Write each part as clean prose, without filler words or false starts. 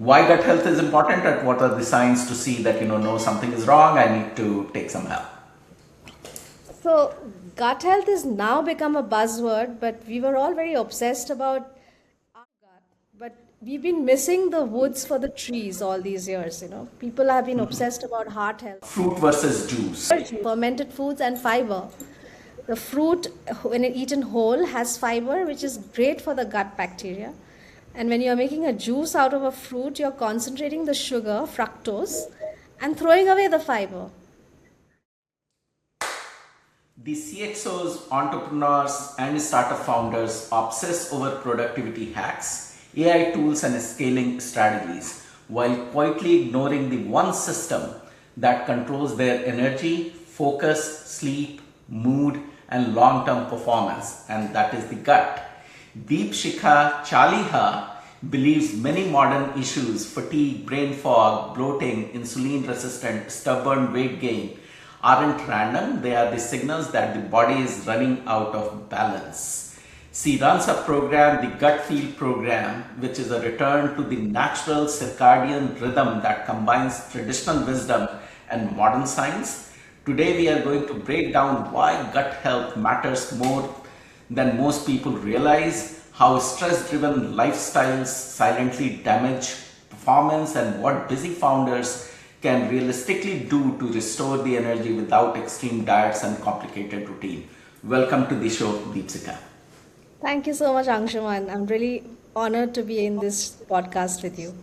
why gut health is important and what are the signs to see that, no, something is wrong, I need to take some help. So, gut health has now become a buzzword, but we were all very obsessed about our gut. But we've been missing the woods for the trees all these years, People have been obsessed about heart health. Fruit versus juice. Fermented foods and fiber. The fruit, when eaten whole, has fiber, which is great for the gut bacteria. And when you're making a juice out of a fruit, you're concentrating the sugar, fructose, and throwing away the fiber. The CXOs, entrepreneurs, and startup founders obsess over productivity hacks, AI tools, and scaling strategies, while quietly ignoring the one system that controls their energy, focus, sleep, mood, and long term performance, and that is the gut. Dipshikha Chaliha believes many modern issues, fatigue, brain fog, bloating, insulin resistant, stubborn weight gain, aren't random. They are the signals that the body is running out of balance. She runs a program, the Gut Feel program, which is a return to the natural circadian rhythm that combines traditional wisdom and modern science. Today we are going to break down why gut health matters more than most people realize, how stress-driven lifestyles silently damage performance, and what busy founders can realistically do to restore the energy without extreme diets and complicated routine. Welcome to the show, Deepsika. Thank you so much, Anshuman. I'm really honored to be in this podcast with you.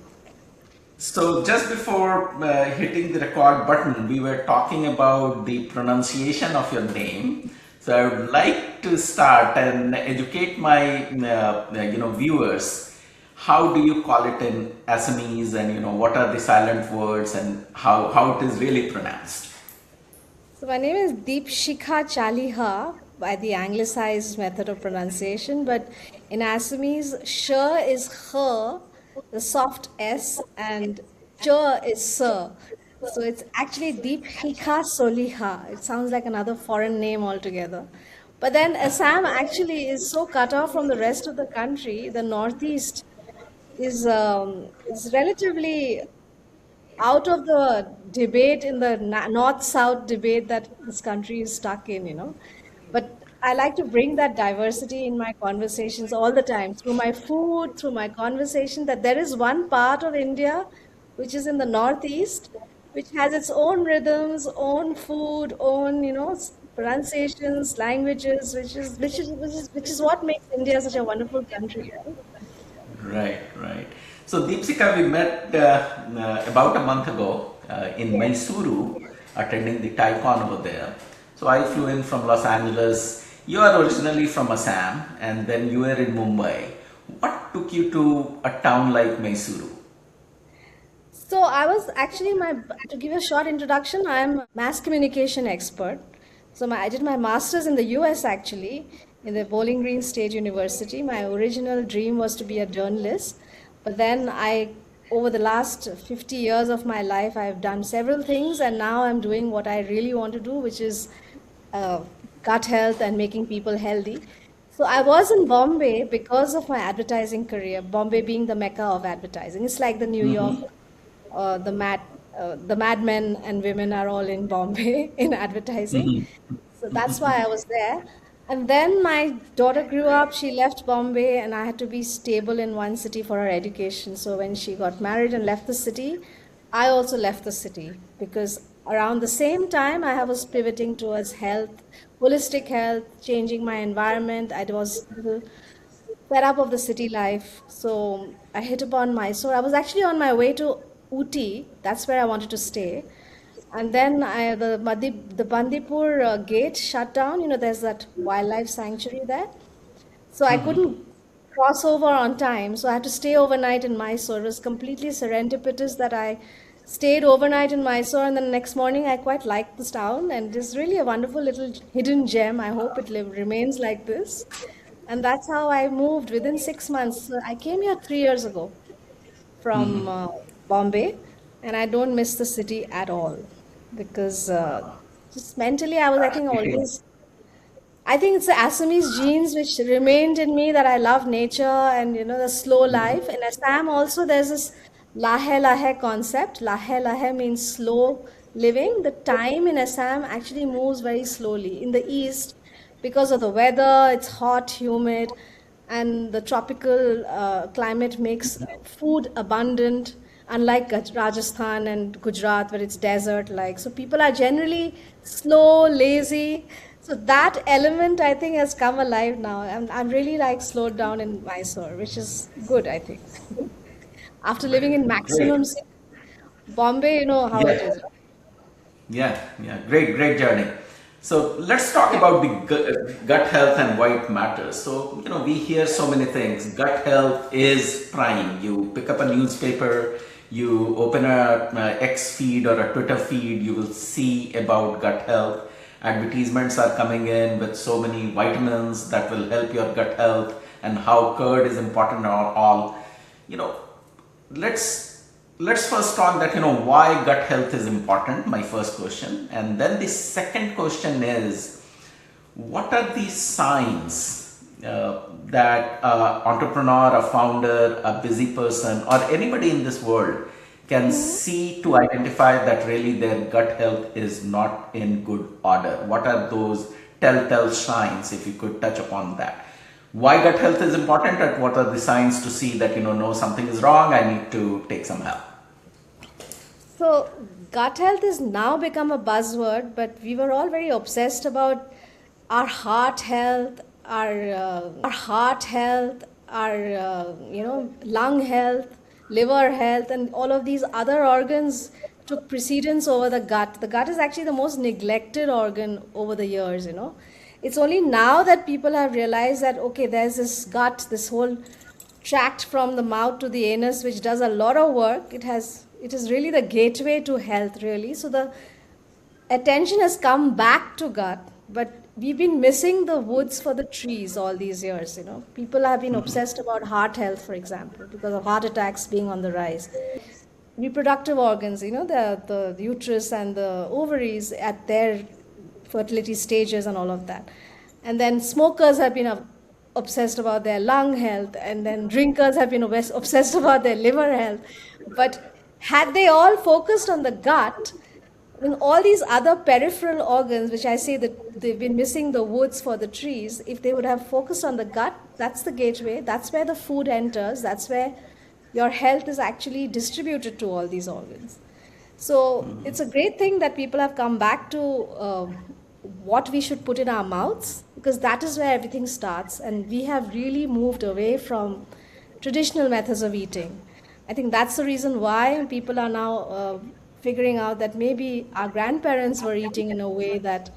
So just before hitting the record button, we were talking about the pronunciation of your name. So I would like to start and educate my viewers. How do you call it in Assamese, and what are the silent words and how it is really pronounced? So my name is Dipshikha Chaliha by the anglicized method of pronunciation, but in Assamese, sh is her, the soft S, and ch is sir. So it's actually Dipshikha Chaliha. It sounds like another foreign name altogether. But then Assam actually is so cut off from the rest of the country. The Northeast is relatively out of the debate in the north-south debate that this country is stuck in. But I like to bring that diversity in my conversations all the time, through my food, through my conversation, that there is one part of India which is in the northeast, which has its own rhythms, own food, own, pronunciations, languages, which is what makes India such a wonderful country, right? Right, right. So Deepsika, we met about a month ago in Mysuru, attending the TiCon over there. So I flew in from Los Angeles. You are originally from Assam, and then you were in Mumbai. What took you to a town like Mysuru? So I was actually to give a short introduction, I am a mass communication expert. So I did my master's in the US actually, in the Bowling Green State University. My original dream was to be a journalist. But then over the last 50 years of my life, I've done several things, and now I'm doing what I really want to do, which is gut health and making people healthy. So I was in Bombay because of my advertising career, Bombay being the mecca of advertising. It's like the New York, the madmen and women are all in Bombay in advertising. So that's why I was there. And then my daughter grew up, she left Bombay, and I had to be stable in one city for her education. So when she got married and left the city, I also left the city, because around the same time I was pivoting towards health, holistic health, changing my environment. I was a little fed up of the city life. So I hit upon Mysore. I was actually on my way to Uti, that's where I wanted to stay. And then the Bandipur gate shut down. There's that wildlife sanctuary there. So I couldn't cross over on time. So I had to stay overnight in Mysore. It was completely serendipitous that I stayed overnight in Mysore. And then the next morning, I quite liked this town. And it's really a wonderful little hidden gem. I hope it remains like this. And that's how I moved within 6 months. So I came here 3 years ago from Bombay. And I don't miss the city at all, because just mentally I think always, I think it's the Assamese genes which remained in me, that I love nature and the slow life. In Assam also there's this Lahe Lahe concept. Lahe Lahe means slow living. The time in Assam actually moves very slowly. In the east, because of the weather, it's hot, humid, and the tropical climate makes food abundant, unlike Rajasthan and Gujarat, where it's desert like. So people are generally slow, lazy. So that element, I think, has come alive now. I'm really like slowed down in Mysore, which is good, I think. After living in Great. maximum city, Bombay, you know how it Yeah. is, right? Yeah. Great journey. So let's talk about the gut health and why it matters. So, we hear so many things. Gut health is prime. You pick up a newspaper, you open a X feed or a Twitter feed, you will see about gut health. Advertisements are coming in with so many vitamins that will help your gut health and how curd is important or all. You know, let's first talk that why gut health is important, my first question, and then the second question is what are the signs that entrepreneur, a founder, a busy person, or anybody in this world can see to identify that really their gut health is not in good order? What are those telltale signs, if you could touch upon that? Why gut health is important, and what are the signs to see that no, something is wrong, I need to take some help? So, gut health has now become a buzzword, but we were all very obsessed about our heart health, our lung health, liver health, and all of these other organs took precedence over the gut. The gut is actually the most neglected organ over the years. It's only now that people have realized that, okay, there's this gut, this whole tract from the mouth to the anus, which does a lot of work. It is really the gateway to health, really. So the attention has come back to gut, but we've been missing the woods for the trees all these years. People have been obsessed about heart health, for example, because of heart attacks being on the rise. Reproductive organs, the uterus and the ovaries at their fertility stages and all of that. And then smokers have been obsessed about their lung health, and then drinkers have been obsessed about their liver health. But had they all focused on the gut, then all these other peripheral organs, which I say that they've been missing the woods for the trees, if they would have focused on the gut, that's the gateway, that's where the food enters, that's where your health is actually distributed to all these organs. So it's a great thing that people have come back to what we should put in our mouths, because that is where everything starts. And we have really moved away from traditional methods of eating. I think that's the reason why people are now figuring out that maybe our grandparents were eating in a way that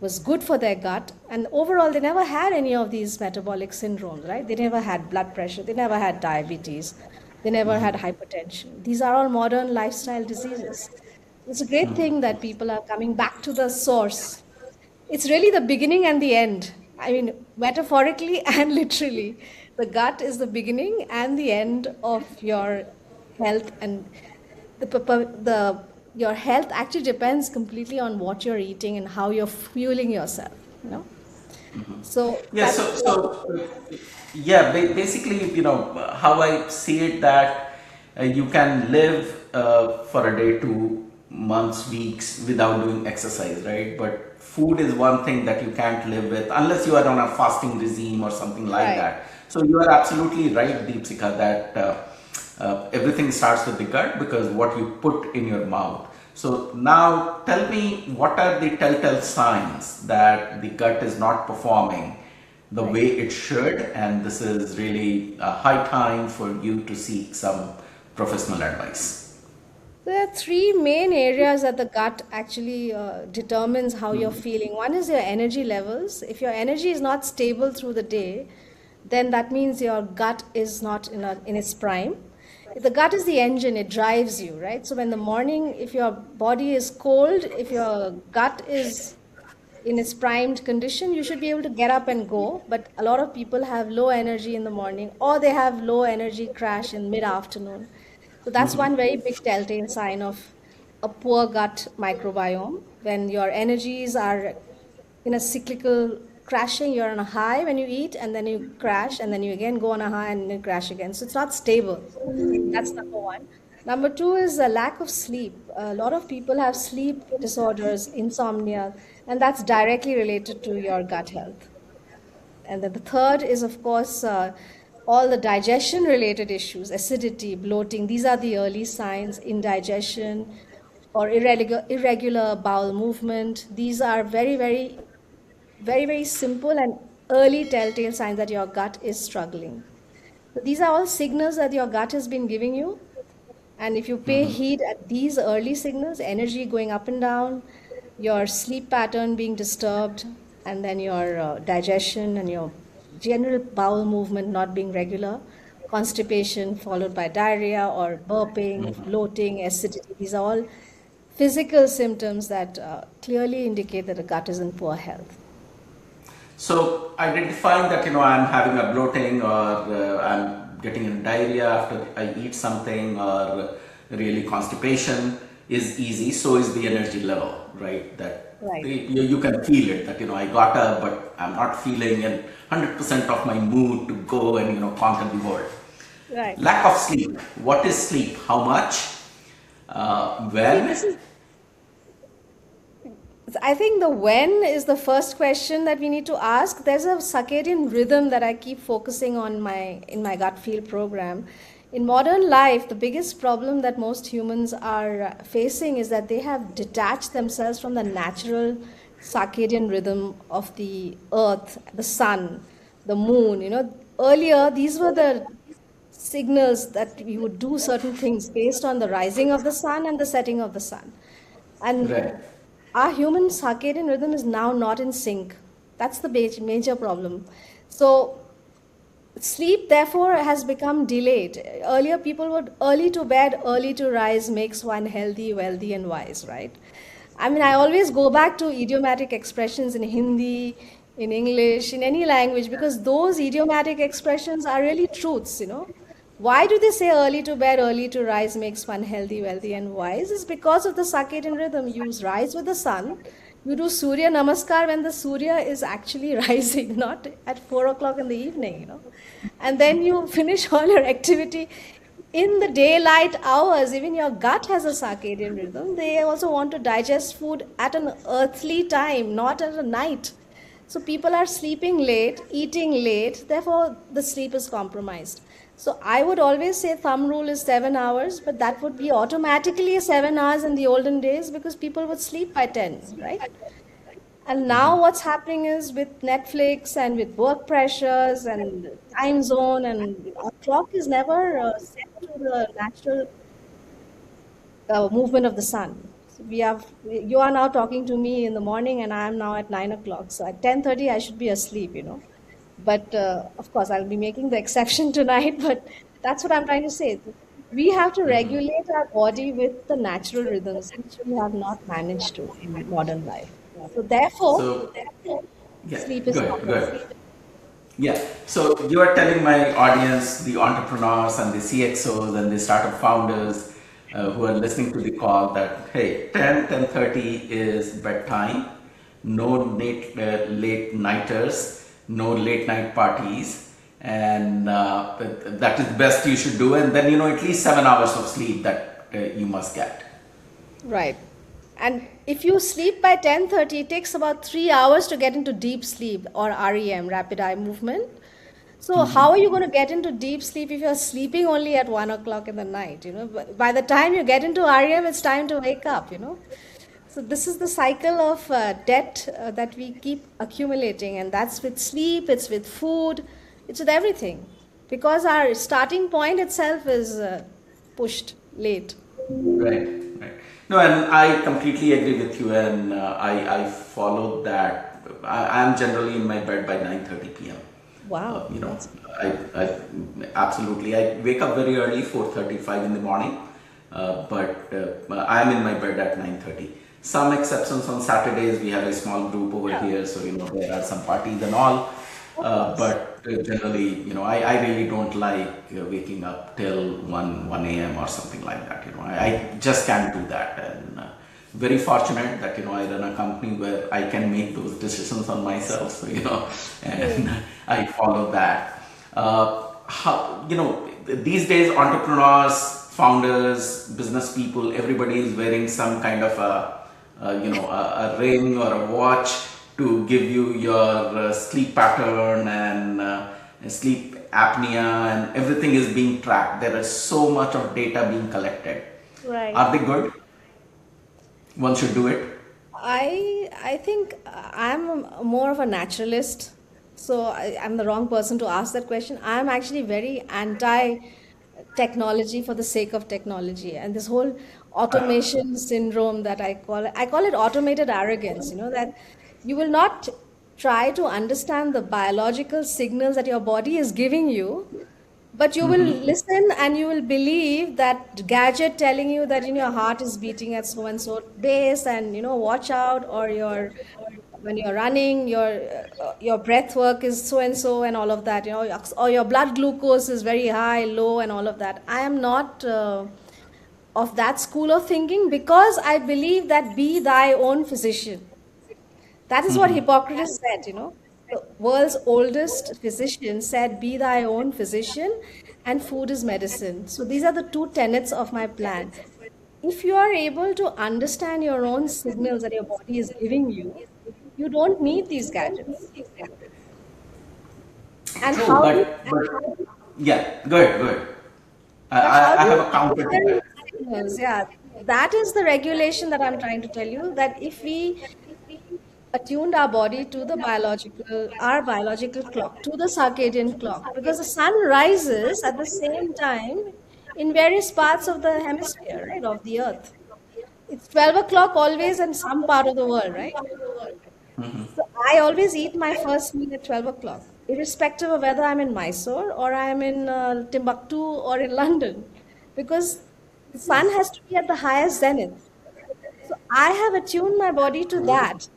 was good for their gut. And overall, they never had any of these metabolic syndromes, right? They never had blood pressure, they never had diabetes, they never had hypertension. These are all modern lifestyle diseases. It's a great thing that people are coming back to the source. It's really the beginning and the end. I mean, metaphorically and literally. The gut is the beginning and the end of your health, and your health actually depends completely on what you're eating and how you're fueling yourself. So Yeah, that's yeah, basically, how I see it, that you can live for a day, 2 months, weeks without doing exercise, right? But food is one thing that you can't live with unless you are on a fasting regime or something like right. that. So you are absolutely right, Deepsika, that everything starts with the gut, because what you put in your mouth. So now tell me, what are the telltale signs that the gut is not performing the Right. way it should, and this is really a high time for you to seek some professional advice? There are three main areas that the gut actually determines how you're feeling. One is your energy levels. If your energy is not stable through the day, then that means your gut is not in its prime. The gut is the engine, it drives you, right? So when the morning, if your body is cold, if your gut is in its primed condition, you should be able to get up and go. But a lot of people have low energy in the morning, or they have low energy crash in mid afternoon. So that's one very big telltale sign of a poor gut microbiome. When your energies are in a cyclical crashing, you're on a high when you eat, and then you crash, and then you again go on a high and then crash again. So it's not stable. That's number one. Number two is a lack of sleep. A lot of people have sleep disorders, insomnia, and that's directly related to your gut health. And then the third is, of course, all the digestion related issues, acidity, bloating. These are the early signs, indigestion or irregular bowel movement. These are very simple and early telltale signs that your gut is struggling. So these are all signals that your gut has been giving you. And if you pay heed at these early signals, energy going up and down, your sleep pattern being disturbed, and then your digestion and your general bowel movement not being regular, constipation followed by diarrhea or burping, bloating, acidity, these are all physical symptoms that clearly indicate that the gut is in poor health. So identifying that I'm having a bloating, or I'm getting a diarrhea after I eat something, or really constipation is easy. So is the energy level, right? That Right. you can feel it, that I got up, but I'm not feeling and 100% of my mood to go and conquer the world. Right. Lack of sleep. What is sleep? How much? See, When? this is I think the when is the first question that we need to ask. There's a circadian rhythm that I keep focusing on in my gut feel program. In modern life, the biggest problem that most humans are facing is that they have detached themselves from the natural circadian rhythm of the earth, the sun, the moon. Earlier these were the signals that we would do certain things based on the rising of the sun and the setting of the sun. And Right. our human circadian rhythm is now not in sync. That's the major problem. So, sleep, therefore, has become delayed. Earlier, people would early to bed, early to rise makes one healthy, wealthy, and wise, right? I mean, I always go back to idiomatic expressions in Hindi, in English, in any language, because those idiomatic expressions are really truths. Why do they say early to bed, early to rise makes one healthy, wealthy, and wise? Is because of the circadian rhythm. You rise with the sun. You do Surya Namaskar when the Surya is actually rising, not at 4 o'clock in the evening. And then you finish all your activity in the daylight hours. Even your gut has a circadian rhythm. They also want to digest food at an earthly time, not at a night. So people are sleeping late, eating late, therefore the sleep is compromised. So I would always say thumb rule is 7 hours, but that would be automatically 7 hours in the olden days because people would sleep by 10, right? And now what's happening is with Netflix and with work pressures and time zone, and our clock is never set to the natural movement of the sun. So you are now talking to me in the morning, and I am now at 9 o'clock. So at 10:30, I should be asleep. But of course, I'll be making the exception tonight. But that's what I'm trying to say. We have to regulate our body with the natural rhythms, which we have not managed to in modern life. So therefore, So yeah, sleep is good, compromised. good. Yeah. So you are telling my audience, the entrepreneurs and the CXOs and the startup founders who are listening to the call, that hey, 10:30 is bedtime. No late nighters, no late night parties, and that is the best you should do. And then at least 7 hours of sleep that you must get. Right. And if you sleep by 10:30, it takes about 3 hours to get into deep sleep or REM, rapid eye movement. So how are you going to get into deep sleep if you're sleeping only at 1 o'clock in the night? By the time you get into REM, it's time to wake up. So this is the cycle of debt that we keep accumulating, and that's with sleep, it's with food, it's with everything, because our starting point itself is pushed late. Right, right. No, and I completely agree with you, and I follow that. I'm generally in my bed by 9:30 p.m. Wow, You know, that's I absolutely. I wake up very early, 4:35 in the morning, but I'm in my bed at 9:30. Some exceptions on Saturdays. We have a small group over yeah, here, so there are some parties and all. of course. But generally, I really don't like waking up till 1 a.m. or something like that. I just can't do that. And very fortunate that, I run a company where I can make those decisions on myself. So, and I follow that. These days, entrepreneurs founders, business people, everybody is wearing some kind of a ring or a watch to give you your sleep pattern and sleep apnea, and everything is being tracked. There is so much of data being collected. Right. Are they good? One should do it. I think more of a naturalist, so I'm the wrong person to ask that question. I'm actually very anti technology for the sake of technology, and this whole automation syndrome that I call it automated arrogance. You know that you will not try to understand the biological signals that your body is giving you, but you will listen and you will believe that gadget telling you that your heart is beating at so and so pace, and watch out, or your when you're running your breath work is so and so, and all of that, or your blood glucose is very high, low, and all of that. I am not of that school of thinking, because I believe that be thy own physician. That is what Hippocrates said, The world's oldest physician said, be thy own physician, and food is medicine. So these are the two tenets of my plan. If you are able to understand your own signals that your body is giving you, you don't need these gadgets. And True, how do you, but yeah, go ahead, go ahead. but how I do have you a counter to understand that. these signals? Yeah, that is the regulation that I'm trying to tell you, that if we attuned our body to our biological clock, to the circadian clock, because the sun rises at the same time in various parts of the hemisphere, right, of the earth. It's 12 o'clock always in some part of the world, right? So I always eat my first meal at 12 o'clock, irrespective of whether I'm in Mysore or I'm in Timbuktu or in London, because the sun has to be at the highest zenith. So I have attuned my body to that.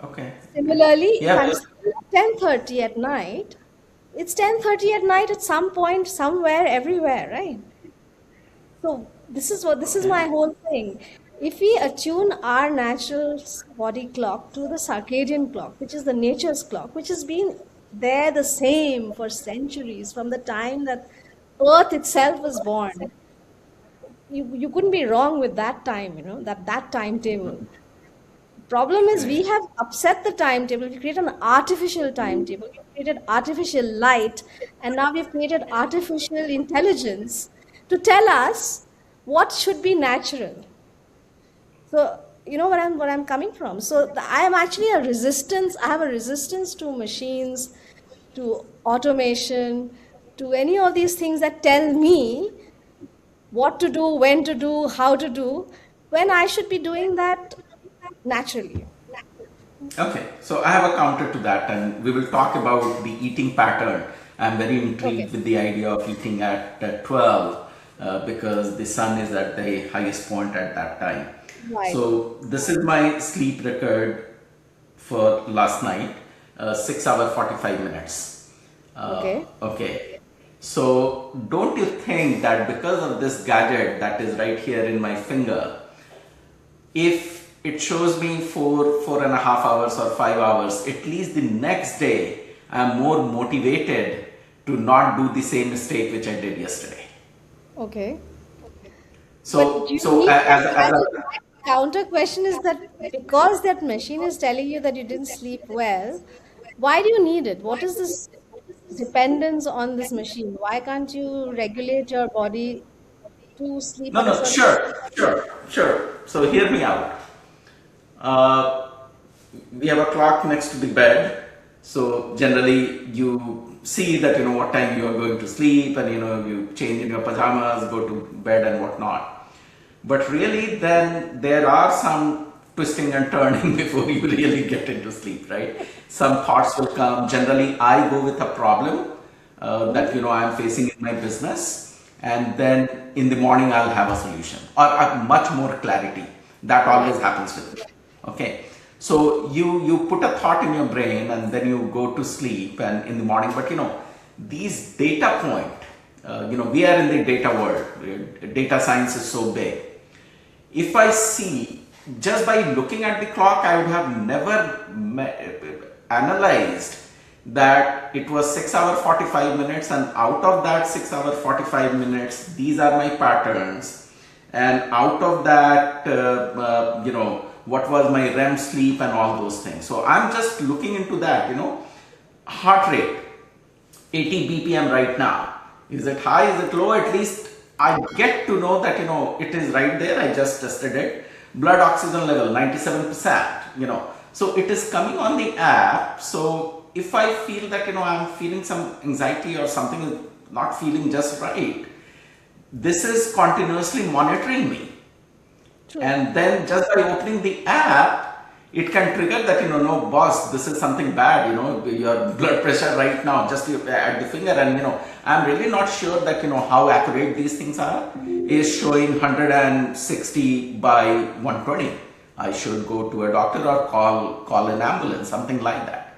Okay. Similarly, if Yeah. I'm sleeping at 10:30 at night, it's 10:30 at night at some point, somewhere, everywhere, right? So this is Okay. my whole thing. If we attune our natural body clock to the circadian clock, which is the nature's clock, which has been there the same for centuries, from the time that Earth itself was born, you couldn't be wrong with that time, that timetable. Problem is, we Okay. have upset the timetable. We created an artificial timetable. We created artificial light, and now we've created artificial intelligence to tell us what should be natural. So you know what I'm coming from. So I am actually a resistance. I have a resistance to machines, to automation, to any of these things that tell me what to do, when to do, how to do, when I should be doing that naturally. Okay, so I have a counter to that, and we will talk about the eating pattern. I'm very Okay. intrigued with the idea of eating at 12 because the sun is at the highest point at that time. Right. So, this is my sleep record for last night, 6 hour 45 minutes. Okay. Okay, so don't you think that because of this gadget that is right here in my finger, if it shows me 4.5 hours or 5 hours, at least the next day I'm more motivated to not do the same mistake which I did yesterday. Okay. But do So, you so need as a my counter question is that because that machine is telling you that you didn't sleep well, why do you need it? What is this dependence on this machine? Why can't you regulate your body to sleep no, at a no, certain sure. So hear me out. Uh, we have a clock next to the bed, so generally you see that what time you are going to sleep, and you change in your pajamas, go to bed and whatnot. But really, then there are some twisting and turning before you really get into sleep, right? Some thoughts will come. Generally, I go with a problem that Mhm. I'm facing in my business, and then in the morning I'll have a solution or much more clarity. That always Right. happens with me. Okay, so you put a thought in your brain and then you go to sleep and in the morning, but these data point, we are in the data world. Data science is so big. If I see, just by looking at the clock, I would have never analyzed that it was 6 hour 45 minutes, and out of that 6 hour 45 minutes, these are my patterns, and out of that, what was my REM sleep and all those things. So I'm just looking into that, heart rate, 80 BPM right now. Is it high? Is it low? At least I get to know that, it is right there. I just tested it. Blood oxygen level, 97%, So it is coming on the app. So if I feel that, I'm feeling some anxiety or something is not feeling just right, this is continuously monitoring me. True. And then just by opening the app, it can trigger that, no, boss, this is something bad, your blood pressure right now, just at the finger. And, I'm really not sure that, how accurate these things are. Is showing 160 by 120. I should go to a doctor or call an ambulance, something like that.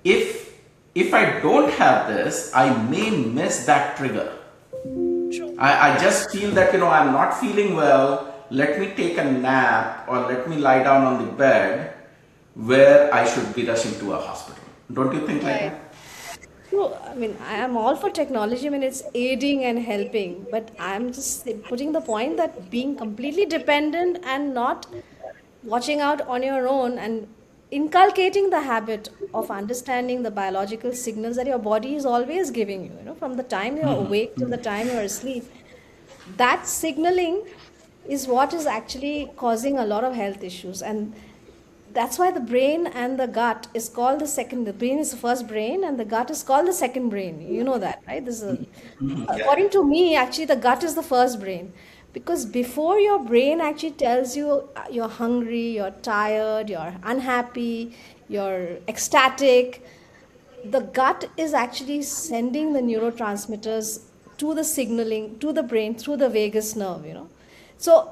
If I don't have this, I may miss that trigger. True. I just feel that, I'm not feeling well. Let me take a nap or let me lie down on the bed, where I should be rushing to a hospital. Don't you think like Right. that? So, I mean, I am all for technology. I mean, it's aiding and helping, but I'm just putting the point that being completely dependent and not watching out on your own and inculcating the habit of understanding the biological signals that your body is always giving you, from the time you're awake till the time you're asleep, that signaling is what is actually causing a lot of health issues. And that's why the brain and the gut is called the second. The brain is the first brain, and the gut is called the second brain. You know that, right? This is Yeah. according to me. Actually, the gut is the first brain, because before your brain actually tells you you're hungry, you're tired, you're unhappy, you're ecstatic, the gut is actually sending the neurotransmitters to the signaling to the brain through the vagus nerve. So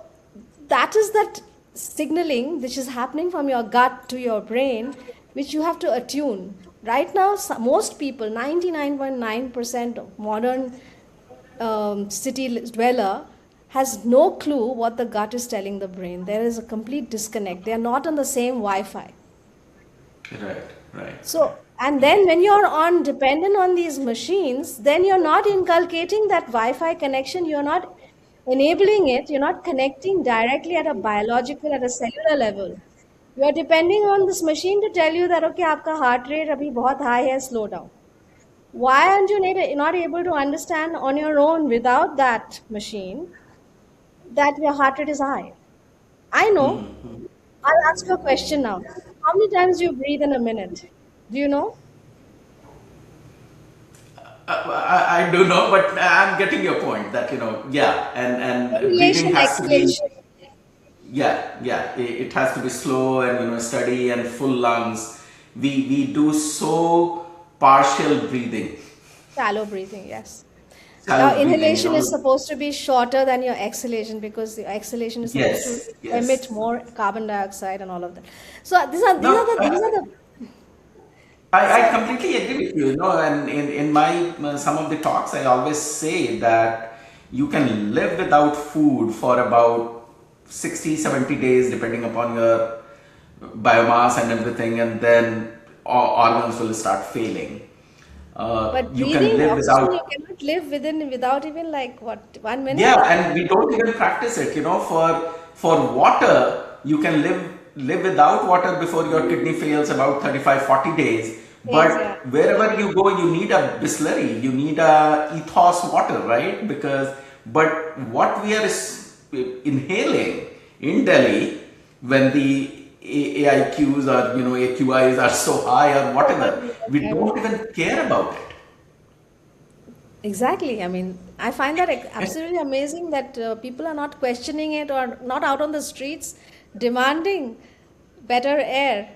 that is that signaling which is happening from your gut to your brain, which you have to attune. Right now, most people, 99.9% of modern city dweller, has no clue what the gut is telling the brain. There is a complete disconnect. They are not on the same Wi-Fi. Right, right. So, and then when you're on dependent on these machines, then you're not inculcating that Wi-Fi connection. You're not enabling it. You're not connecting directly at a biological, at a cellular level. You're depending on this machine to tell you that, okay, आपका heart rate अभी बहुत high है, slow down. Why aren't you not able to understand on your own without that machine that your heart rate is high? I know. I'll ask you a question now. How many times do you breathe in a minute? Do you know? I do know, but I'm getting your point that, yeah, and breathing Inhalation, has to be, exhalation. yeah, it has to be slow and, steady and full lungs. We do so partial breathing, Shallow breathing, yes. Your shallow breathing, inhalation is supposed to be shorter than your exhalation, because the exhalation is supposed Yes, to emit yes. more carbon dioxide and all of that. So these No, are the I so completely agree with you, and in my some of the talks, I always say that you can live without food for about 60, 70 days, depending upon your biomass and everything, and then organs will start failing. but You can breathing live oxygen, you without, cannot live without even like what, 1 minute? yeah, and we don't even practice it. For water, you can live without water before your kidney fails about 35, 40 days. Days, yeah. But wherever you go, you need a Bisleri, you need a ethos water, right? But what we are inhaling in Delhi, when the AIQs or AQIs are so high or whatever, we don't even care about it. Exactly. I mean, I find that absolutely amazing that people are not questioning it or not out on the streets demanding better air.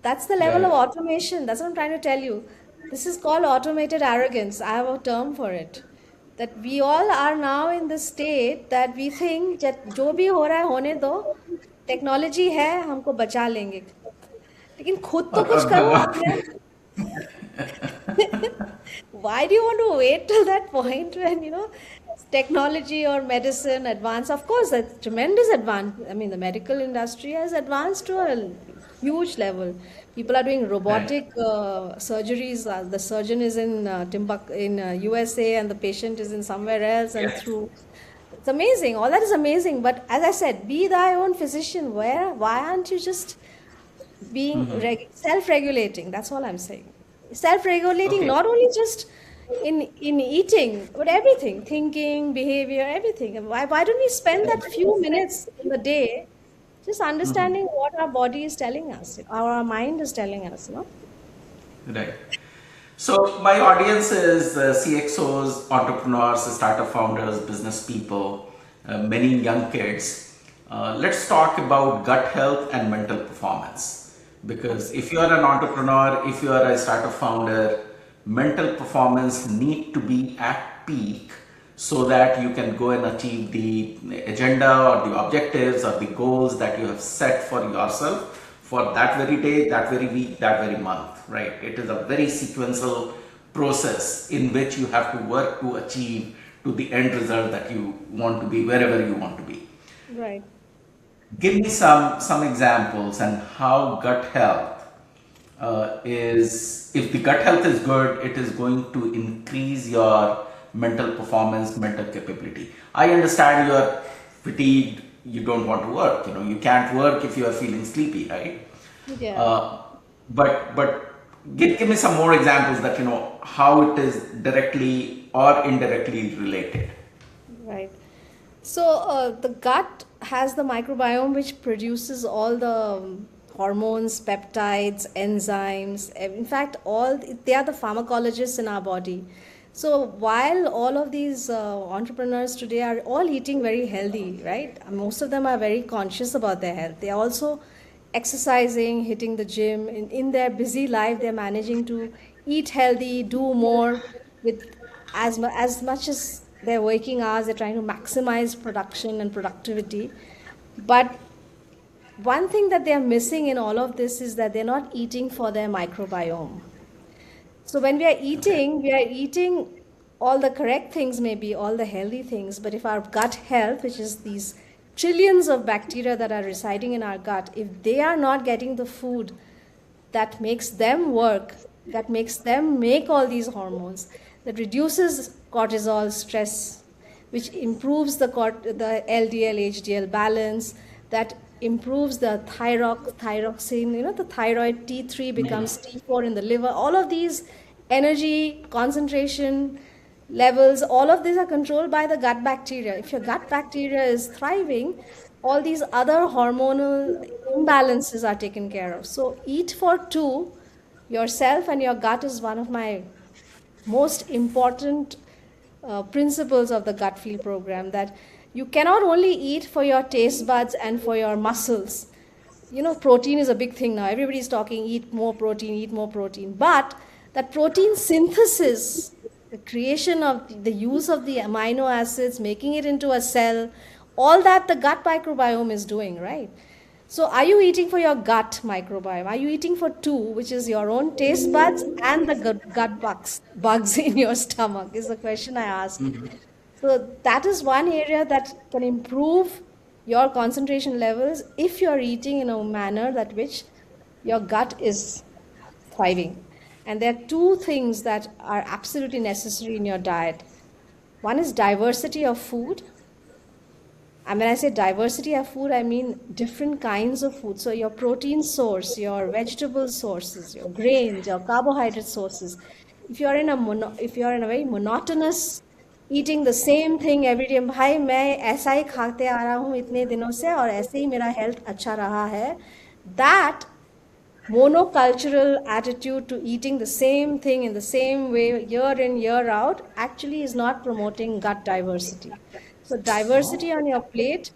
That's the level of Right. automation. That's what I'm trying to tell you. This is called automated arrogance. I have a term for it. That we all are now in this state that we think that जो भी हो रहा है होने दो, technology है हमको बचा लेंगे, लेकिन खुद तो कुछ करो अपने. Why do you want to wait till that point when technology or medicine advance? Of course, that's tremendous advance. I mean, the medical industry has advanced to a huge level. People are doing Right. robotic surgeries. The surgeon is in USA, and the patient is in somewhere else, and Yes. through. It's amazing. All that is amazing. But as I said, be thy own physician. Why aren't you just being self-regulating? That's all I'm saying. Self-regulating, Okay. not only just in eating, but everything, thinking, behavior, everything. And why don't we spend that few minutes in the day just understanding what our body is telling us, or our mind is telling us, you know? Right. So my audience is CXOs, entrepreneurs, startup founders, business people, many young kids. Let's talk about gut health and mental performance. Because if you are an entrepreneur, if you are a startup founder, mental performance need to be at peak so that you can go and achieve the agenda or the objectives or the goals that you have set for yourself for that very day, that very week, that very month, right? It is a very sequential process in which you have to work to achieve to the end result that you want to be, wherever you want to be. Right. Give me some examples and how gut health is, if the gut health is good, it is going to increase your mental performance, mental capability. I understand you are fatigued, you don't want to work, you can't work if you are feeling sleepy, right? Yeah. Uh, but give me some more examples that how it is directly or indirectly related. Right. So the gut has the microbiome which produces all the hormones, peptides, enzymes. In fact, all they are the pharmacologists in our body. So while all of these entrepreneurs today are all eating very healthy, right? Most of them are very conscious about their health. They are also exercising, hitting the gym. In their busy life, they're managing to eat healthy, do more with as much as their working hours. They're trying to maximize production and productivity. But one thing that they're missing in all of this is that they're not eating for their microbiome. So when Okay. we are eating all the correct things, maybe all the healthy things, but if our gut health, which is these trillions of bacteria that are residing in our gut, if they are not getting the food that makes them work, that makes them make all these hormones, that reduces cortisol stress, which improves the LDL HDL balance, that improves the thyroxine, the thyroid T3 becomes T4 in the liver. All of these energy, concentration levels, all of these are controlled by the gut bacteria. If your gut bacteria is thriving, all these other hormonal imbalances are taken care of. So eat for two. Yourself and your gut is one of my most important principles of the gut feel program, that you cannot only eat for your taste buds and for your muscles. Protein is a big thing now. Everybody's talking eat more protein, eat more protein. But that protein synthesis, the creation of the use of the amino acids, making it into a cell, all that the gut microbiome is doing, right? So, are you eating for your gut microbiome? Are you eating for two, which is your own taste buds and the gut bugs in your stomach? Is the question I ask. So, that is one area that can improve your concentration levels if you're eating in a manner that which your gut is thriving. And there are two things that are absolutely necessary in your diet. One is diversity of food, and when I say diversity of food, I mean different kinds of food. So your protein source, your vegetable sources, your grains, your carbohydrate sources. If you are in a very monotonous eating the same thing every day, भाई मैं ऐसा ही खाते आ रहा हूँ इतने दिनों से और ऐसे ही मेरा health अच्छा रहा है, that monocultural attitude to eating the same thing in the same way year in, year out actually is not promoting gut diversity. So, diversity on your plate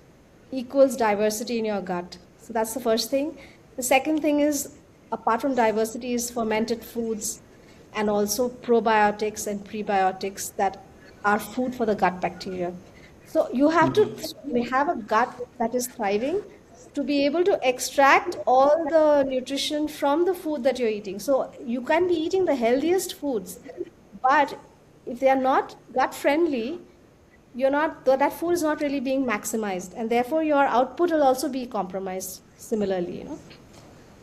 equals diversity in your gut. So, that's the first thing. The second thing is, apart from diversity, is fermented foods and also probiotics and prebiotics that are food for the gut bacteria. So, you have to have a gut that is thriving to be able to extract all the nutrition from the food that you're eating. So you can be eating the healthiest foods, but if they are not gut friendly, that food is not really being maximized, and therefore your output will also be compromised similarly.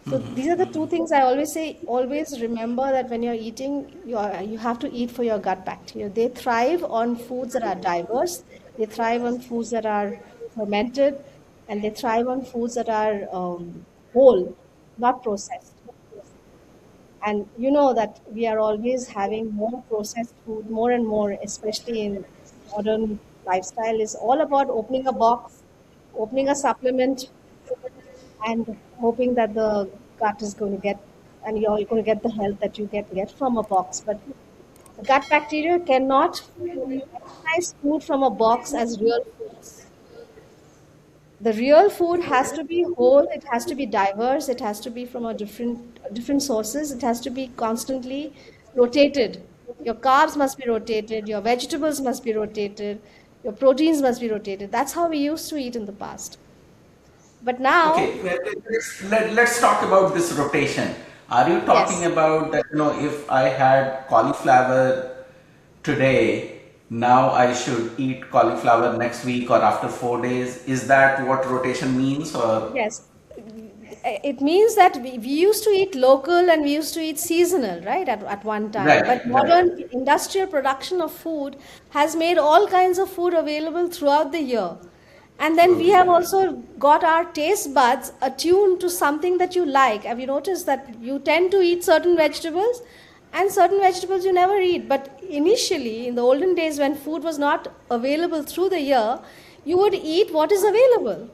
So these are the two things I always say. Always remember that when you're eating, you have to eat for your gut bacteria. They thrive on foods that are diverse. They thrive on foods that are fermented, and they thrive on foods that are whole, not processed. And you know that we are always having more processed food, more and more, especially in modern lifestyle, is all about opening a box, opening a supplement, and hoping that the gut is going to get, and you're going to get the health that you get from a box. But the gut bacteria cannot recognize food from a box as real foods. The real food has to be whole, it has to be diverse, it has to be from a different sources, it has to be constantly rotated. Your carbs must be rotated, your vegetables must be rotated, your proteins must be rotated. That's how we used to eat in the past. But now, Okay, let's talk about this rotation. Are you talking yes. about that, if I had cauliflower today, now I should eat cauliflower next week or after 4 days? Is that what rotation means, or? Yes, it means that we used to eat local and we used to eat seasonal, right, at one time. Right, But right. modern industrial production of food has made all kinds of food available throughout the year. And then we have also got our taste buds attuned to something that you like. Have you noticed that you tend to eat certain vegetables and certain vegetables you never eat? But initially, in the olden days when food was not available through the year, you would eat what is available.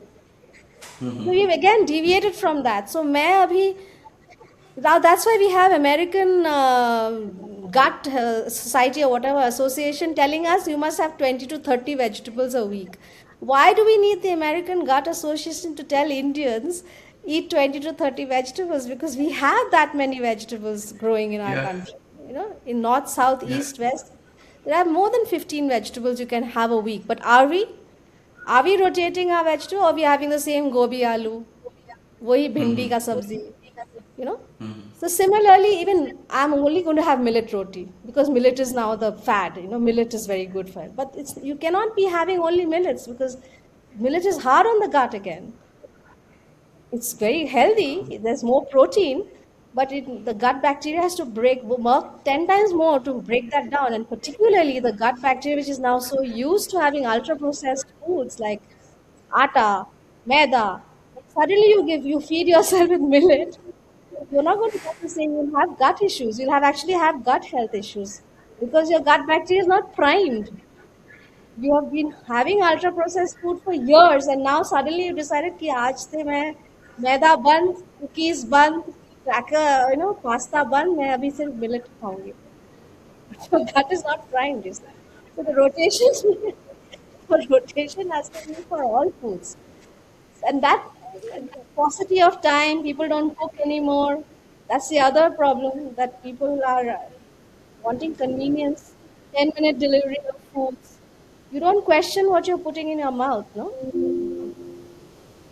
So we've again deviated from that. So मैं अभी now that's why we have American gut society or whatever association telling us you must have 20 to 30 vegetables a week. Why do we need the American gut association to tell Indians eat 20 to 30 vegetables? Because we have that many vegetables growing in our Yeah, country. You know, in north, south, yeah. east, west, there are more than 15 vegetables you can have a week. But are we? Are we rotating our vegetable or are we having the same gobi aloo? वही भिंडी का सब्जी, you know. So similarly, even I'm only going to have millet roti because millet is now the fad. You know, millet is very good for it. But it's you cannot be having only millets because millet is hard on the gut again. It's very healthy. There's more protein, but the gut bacteria has to work 10 times more to break that down. And particularly the gut bacteria, which is now so used to having ultra processed foods like atta, maida. Suddenly you feed yourself with millet. You're not going to get the same. You'll have gut issues. You'll have actually have gut health issues because your gut bacteria is not primed. You have been having ultra processed food for years, and now suddenly you decided कि आज से मैं मैदा बंद, cookies बंद, cracker, pasta बंद, मैं अभी सिर्फ millet खाऊंगी. So that is not primed, is that? So the rotation, the rotation has to be for all foods, and that paucity of time, people don't cook anymore. That's the other problem that people are wanting convenience, 10-minute delivery of foods. You don't question what you're putting in your mouth, no?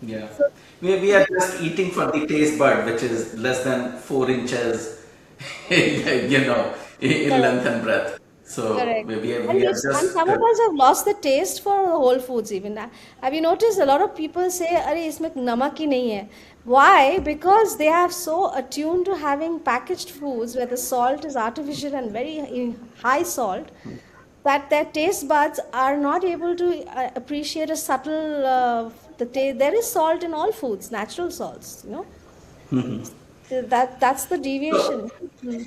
Yeah. So, We are just eating for the taste bud, which is less than 4 inches, in correct. length and breadth. So Correct. we are And just, some of us have lost the taste for the whole foods even. Have you noticed a lot of people say, "Arey, इसमें नमक ही नहीं है." Why? Because they are so attuned to having packaged foods where the salt is artificial and very high salt that their taste buds are not able to appreciate a subtle the taste. There is salt in all foods, natural salts. You know, that's the so deviation. Hmm.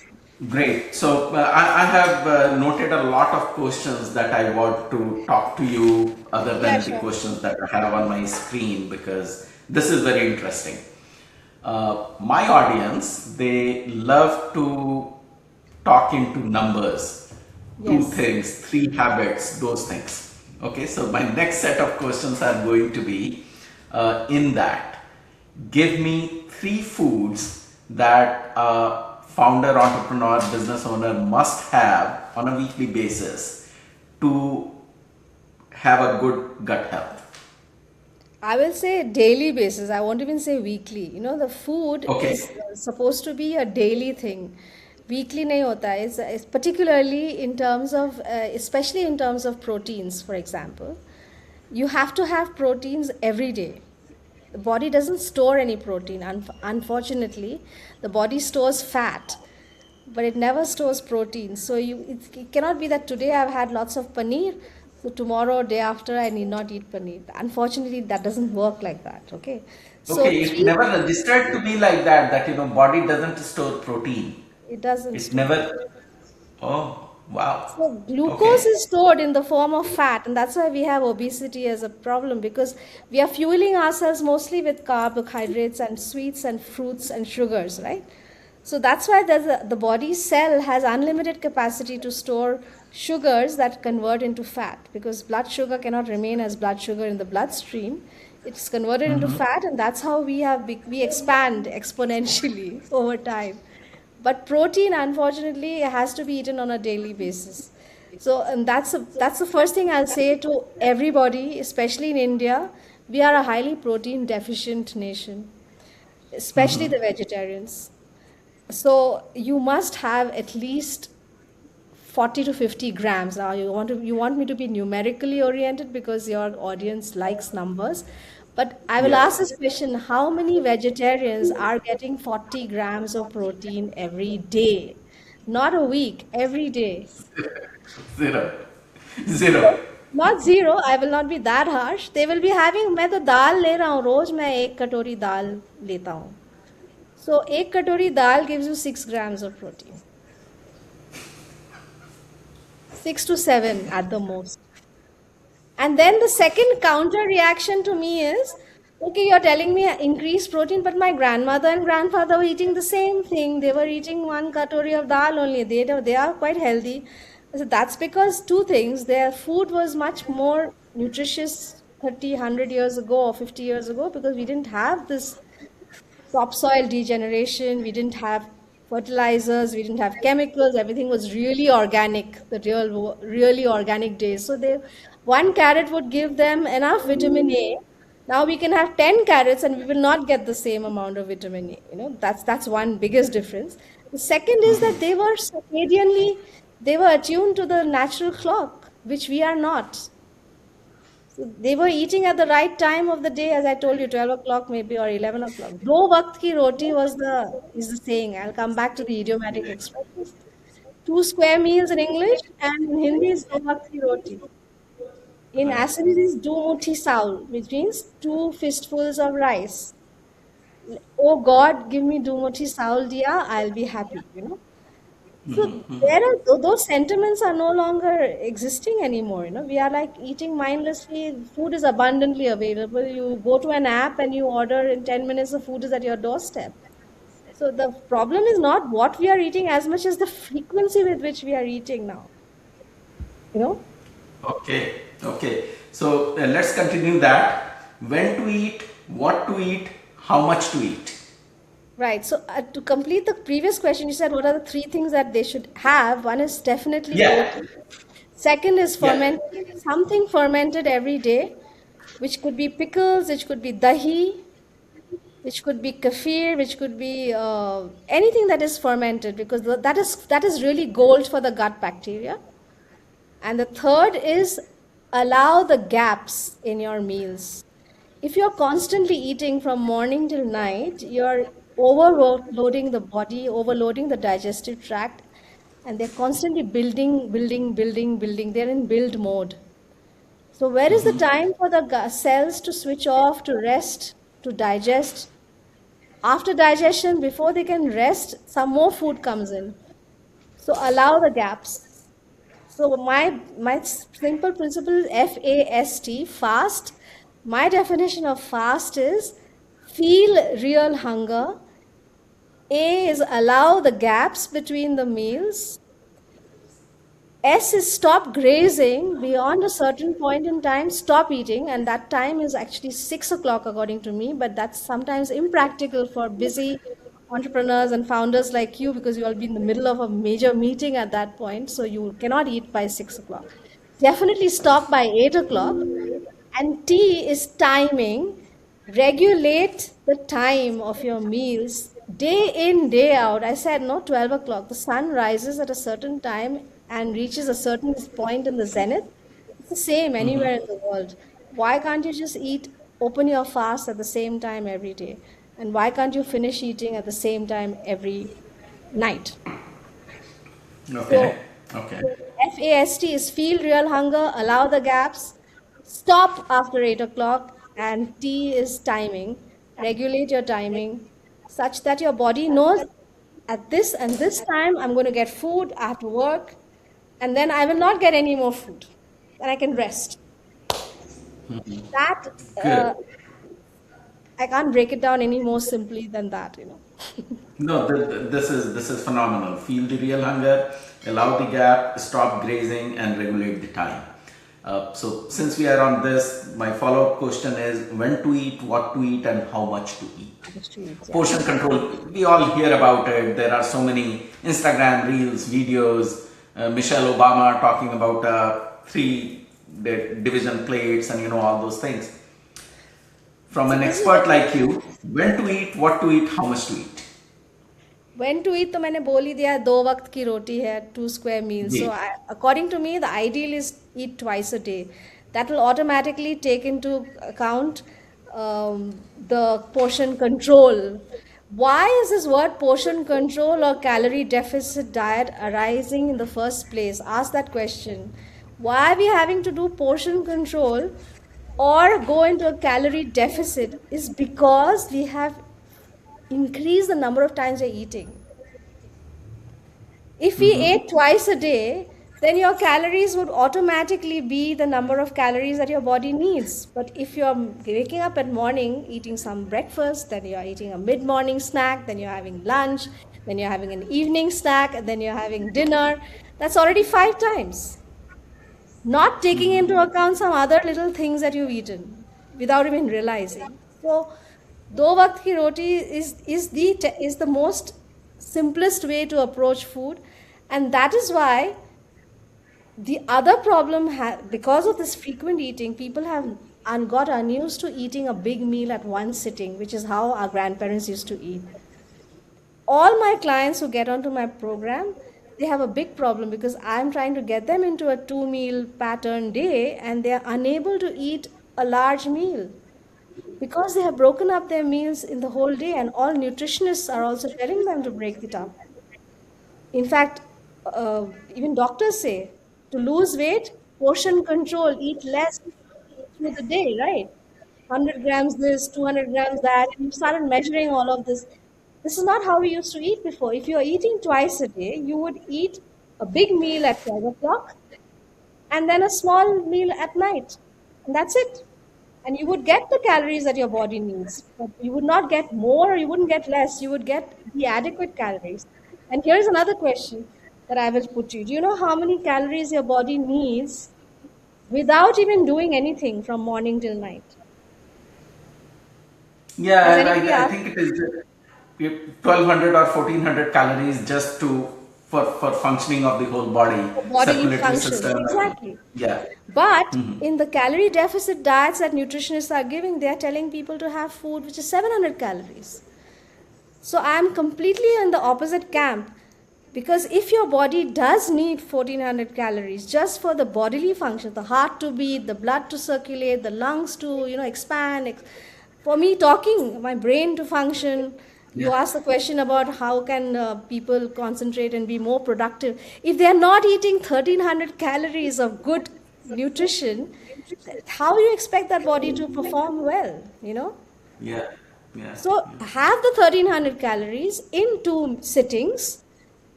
great. So I have noted a lot of questions that I want to talk to you other Yeah, than the sure. questions that I have on my screen because this is very interesting. My audience, they love to talk into numbers, two Yes. things, three habits, those things. Okay, so my next set of questions are going to be in that. Give me three foods that a founder, entrepreneur, business owner must have on a weekly basis to have a good gut health. I will say daily basis. I won't even say weekly. You know, the food Okay. is supposed to be a daily thing. Weekly nahi hota hai. It's particularly in terms of, especially in terms of proteins, for example. You have to have proteins every day. The body doesn't store any protein. Unfortunately, the body stores fat, but it never stores protein. So it cannot be that today I've had lots of paneer, so tomorrow, day after, I need not eat paneer. Unfortunately, that doesn't work like that. Okay, so Okay, it three, never registered to be like that, that, body doesn't store protein. it doesn't It store. never, oh, wow. So glucose Okay. is stored in the form of fat, and that's why we have obesity as a problem, because we are fueling ourselves mostly with carbohydrates and sweets and fruits and sugars, right? So that's why the body cell has unlimited capacity to store sugars that convert into fat, because blood sugar cannot remain as blood sugar in the bloodstream. It's converted into fat, and that's how we expand exponentially over time. But protein, unfortunately, has to be eaten on a daily basis. So, and that's the first thing I'll say to everybody, especially in India. We are a highly protein deficient nation, especially the vegetarians. So you must have at least 40 to 50 grams. Now you want me to be numerically oriented because your audience likes numbers. But I will ask Yes. this question: how many vegetarians are getting 40 grams of protein every day? Not a week, every day. Zero. So, Zero. not zero, I will not be that harsh. They will be having, मैं तो दाल ले रहा हूँ रोज मैं एक कटोरी दाल लेता हूँ. So एक कटोरी दाल gives you 6 grams of protein. 6 to 7 at the most. And then the second counter reaction to me is, okay, you're telling me increase protein, but my grandmother and grandfather were eating the same thing. They were eating one katori of dal only. They are quite healthy. So that's because two things. Their food was much more nutritious 30, 100 years ago or 50 years ago, because we didn't have this topsoil degeneration, we didn't have fertilizers, we didn't have chemicals, everything was really organic, the really organic days. So they one carrot would give them enough vitamin A. Now we can have 10 carrots and we will not get the same amount of vitamin A. That's one biggest difference. The second is that they were they were attuned to the natural clock, which we are not. So they were eating at the right time of the day, as I told you, 12 o'clock maybe or 11 o'clock. Do waqt ki roti is the saying. I'll come back to the idiomatic expressions. Two square meals in English, and in Hindi is do waqt ki roti. In Right. Assamese is do muthi saul, which means two fistfuls of rice. Oh God, give me do muthi saul diya, I'll be happy. So those sentiments are no longer existing anymore. We are like eating mindlessly. Food is abundantly available. You go to an app and you order in 10 minutes. The food is at your doorstep. So the problem is not what we are eating as much as the frequency with which we are eating now. You know. Okay. Okay. So let's continue that. When to eat, what to eat, how much to eat. Right. So to complete the previous question, you said what are the three things that they should have? One is definitely Yeah. protein. Second is Yeah. something fermented every day, which could be pickles, which could be dahi, which could be kefir, which could be anything that is fermented, because that is really gold for the gut bacteria. And the third is allow the gaps in your meals. If you're constantly eating from morning till night, you're overloading the body, overloading the digestive tract, and they're constantly building, building, building, building. They're in build mode. So, where is the time for the cells to switch off, to rest, to digest? After digestion, before they can rest, some more food comes in. So, allow the gaps. So my simple principle is FAST, fast. My definition of fast is feel real hunger. A is allow the gaps between the meals. S is stop grazing beyond a certain point in time, stop eating, and that time is actually 6 o'clock according to me, but that's sometimes impractical for busy entrepreneurs and founders like you, because you'll be in the middle of a major meeting at that point, so you cannot eat by 6 o'clock. Definitely stop by 8 o'clock. And T is timing. Regulate the time of your meals day in, day out. I said no, 12 o'clock. The sun rises at a certain time and reaches a certain point in the zenith. It's the same anywhere in the world. Why can't you just eat open your fast at the same time every day? And why can't you finish eating at the same time every night? Okay. So, Okay. so FAST is feel real hunger, allow the gaps, stop after 8 o'clock, and T is timing. Regulate your timing such that your body knows at this and this time I'm going to get food, I have to work, and then I will not get any more food. And I can rest. That uh, Good. I can't break it down any more simply than that, you know. No, this is phenomenal. Feel the real hunger, allow the gap, stop grazing, and regulate the time. So, since we are on this, my follow-up question is: when to eat, what to eat, and how much to eat. The streets, yeah. Portion control. We all hear about it. There are so many Instagram reels, videos. Michelle Obama talking about three division plates, and all those things. From So an this is expert like you, when to eat, what to eat, how much to eat. when to eat तो मैंने बोल ही दिया 2 वक्त की रोटी है 2 square meals. So ji. according to me, the ideal is eat twice a day. That will automatically take into account the portion control. Why is this word portion control or calorie deficit diet arising in the first place? Ask that question. Why are we having to do portion control or go into a calorie deficit is because we have increased the number of times you're eating. If we ate twice a day, then your calories would automatically be the number of calories that your body needs. But if you're waking up at morning, eating some breakfast, then you're eating a mid-morning snack, then you're having lunch, then you're having an evening snack, and then you're having dinner, that's already 5 times. Not taking into account some other little things that you've eaten without even realizing. So, do waqt ki roti is the most simplest way to approach food, and that is why the other problem because of this frequent eating, people have got unused to eating a big meal at one sitting, which is how our grandparents used to eat. All my clients who get onto my program, they have a big problem because I'm trying to get them into a 2 meal pattern day and they are unable to eat a large meal because they have broken up their meals in the whole day, and all nutritionists are also telling them to break it up. In fact, even doctors say to lose weight, portion control, eat less through the day, right? 100 grams this, 200 grams that, and you started measuring all of this. This is not how we used to eat before. If you're eating twice a day, you would eat a big meal at 12 o'clock and then a small meal at night. And that's it. And you would get the calories that your body needs, but you would not get more or you wouldn't get less. You would get the adequate calories. And here's another question that I will put to you. Do you know how many calories your body needs without even doing anything from morning till night? Has Yeah, anybody I asked? think it is 1200 or 1400 calories just for functioning of the whole body, The bodily circulatory functions, system. exactly. Yeah. But in the calorie deficit diets that nutritionists are giving, they are telling people to have food which is 700 calories. So I'm completely in the opposite camp because if your body does need 1400 calories just for the bodily function, the heart to beat, the blood to circulate, the lungs to expand, for me talking, my brain to function. You Yeah. asked the question about how can people concentrate and be more productive. If they are not eating 1300 calories of good nutrition, how do you expect that body to perform well? Yeah. Yeah. So have the 1300 calories in 2 sittings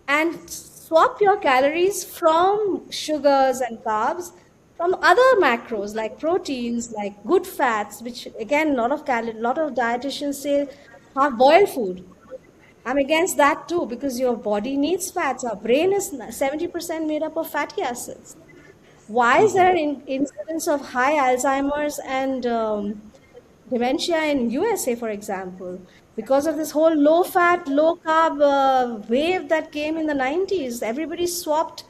and swap your calories from sugars and carbs from other macros like proteins, like good fats, which again lot of dietitians say have boiled food. I'm against that too because your body needs fats. Our brain is 70% made up of fatty acids. Why is there an incidence of high Alzheimer's and dementia in USA, for example? Because of this whole low fat, low carb wave that came in the 90s. Everybody swapped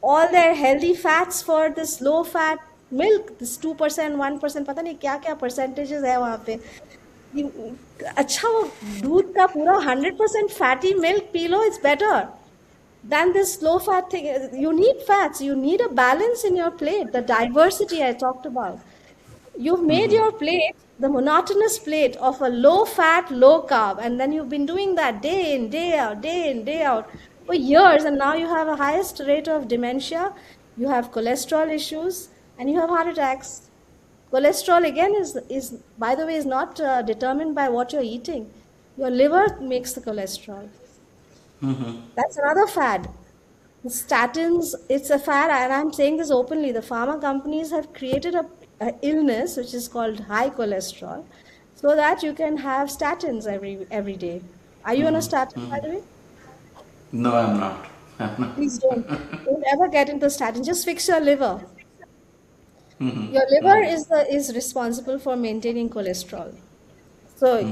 all their healthy fats for this low fat milk, this 2%, 1%, पता नहीं क्या क्या percentages है वहाँ पे. अच्छा वो दूध का पूरा 100% fatty milk P low, it's better than this low fat thing. You need fats, you need a balance in your plate, the diversity I talked about. You've made your plate the monotonous plate of a low fat, low carb, and then you've been doing that day in, day out for years, and now you have a highest rate of dementia, you have cholesterol issues, and you have heart attacks. Cholesterol again is by the way is not determined by what you're eating. Your liver makes the cholesterol. That's another fad. Statins, it's a fad, and I'm saying this openly. The pharma companies have created a illness which is called high cholesterol, so that you can have statins every day. Are you on a statin, by the way? No, I'm not. I'm not. Please don't ever get into statin. Just fix your liver. Your liver is responsible for maintaining cholesterol. So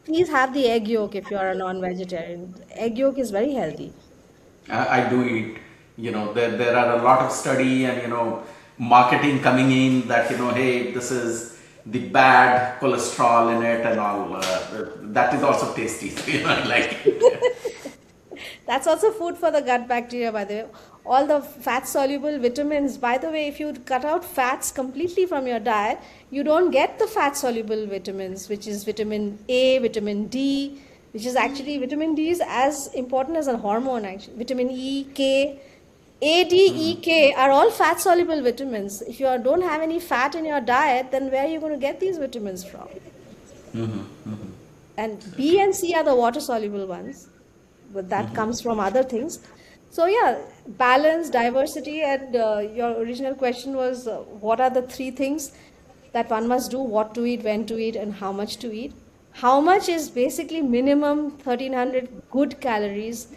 please have the egg yolk if you are a non-vegetarian. Egg yolk is very healthy. I do eat. There are a lot of study and marketing coming in that hey, this is the bad cholesterol in it and all. That is also tasty. I like it. That's also food for the gut bacteria, by the way. All the fat soluble vitamins, by the way, if you cut out fats completely from your diet, you don't get the fat soluble vitamins, which is vitamin A, vitamin D, which is actually vitamin D is as important as a hormone, actually. Vitamin E, K, A, D, E, K are all fat soluble vitamins. If you don't have any fat in your diet, then where are you going to get these vitamins from? And B and C are the water soluble ones, but that comes from other things. So yeah, balance, diversity, and your original question was what are the three things that one must do: what to eat, when to eat, and how much to eat. How much is basically minimum 1300 good calories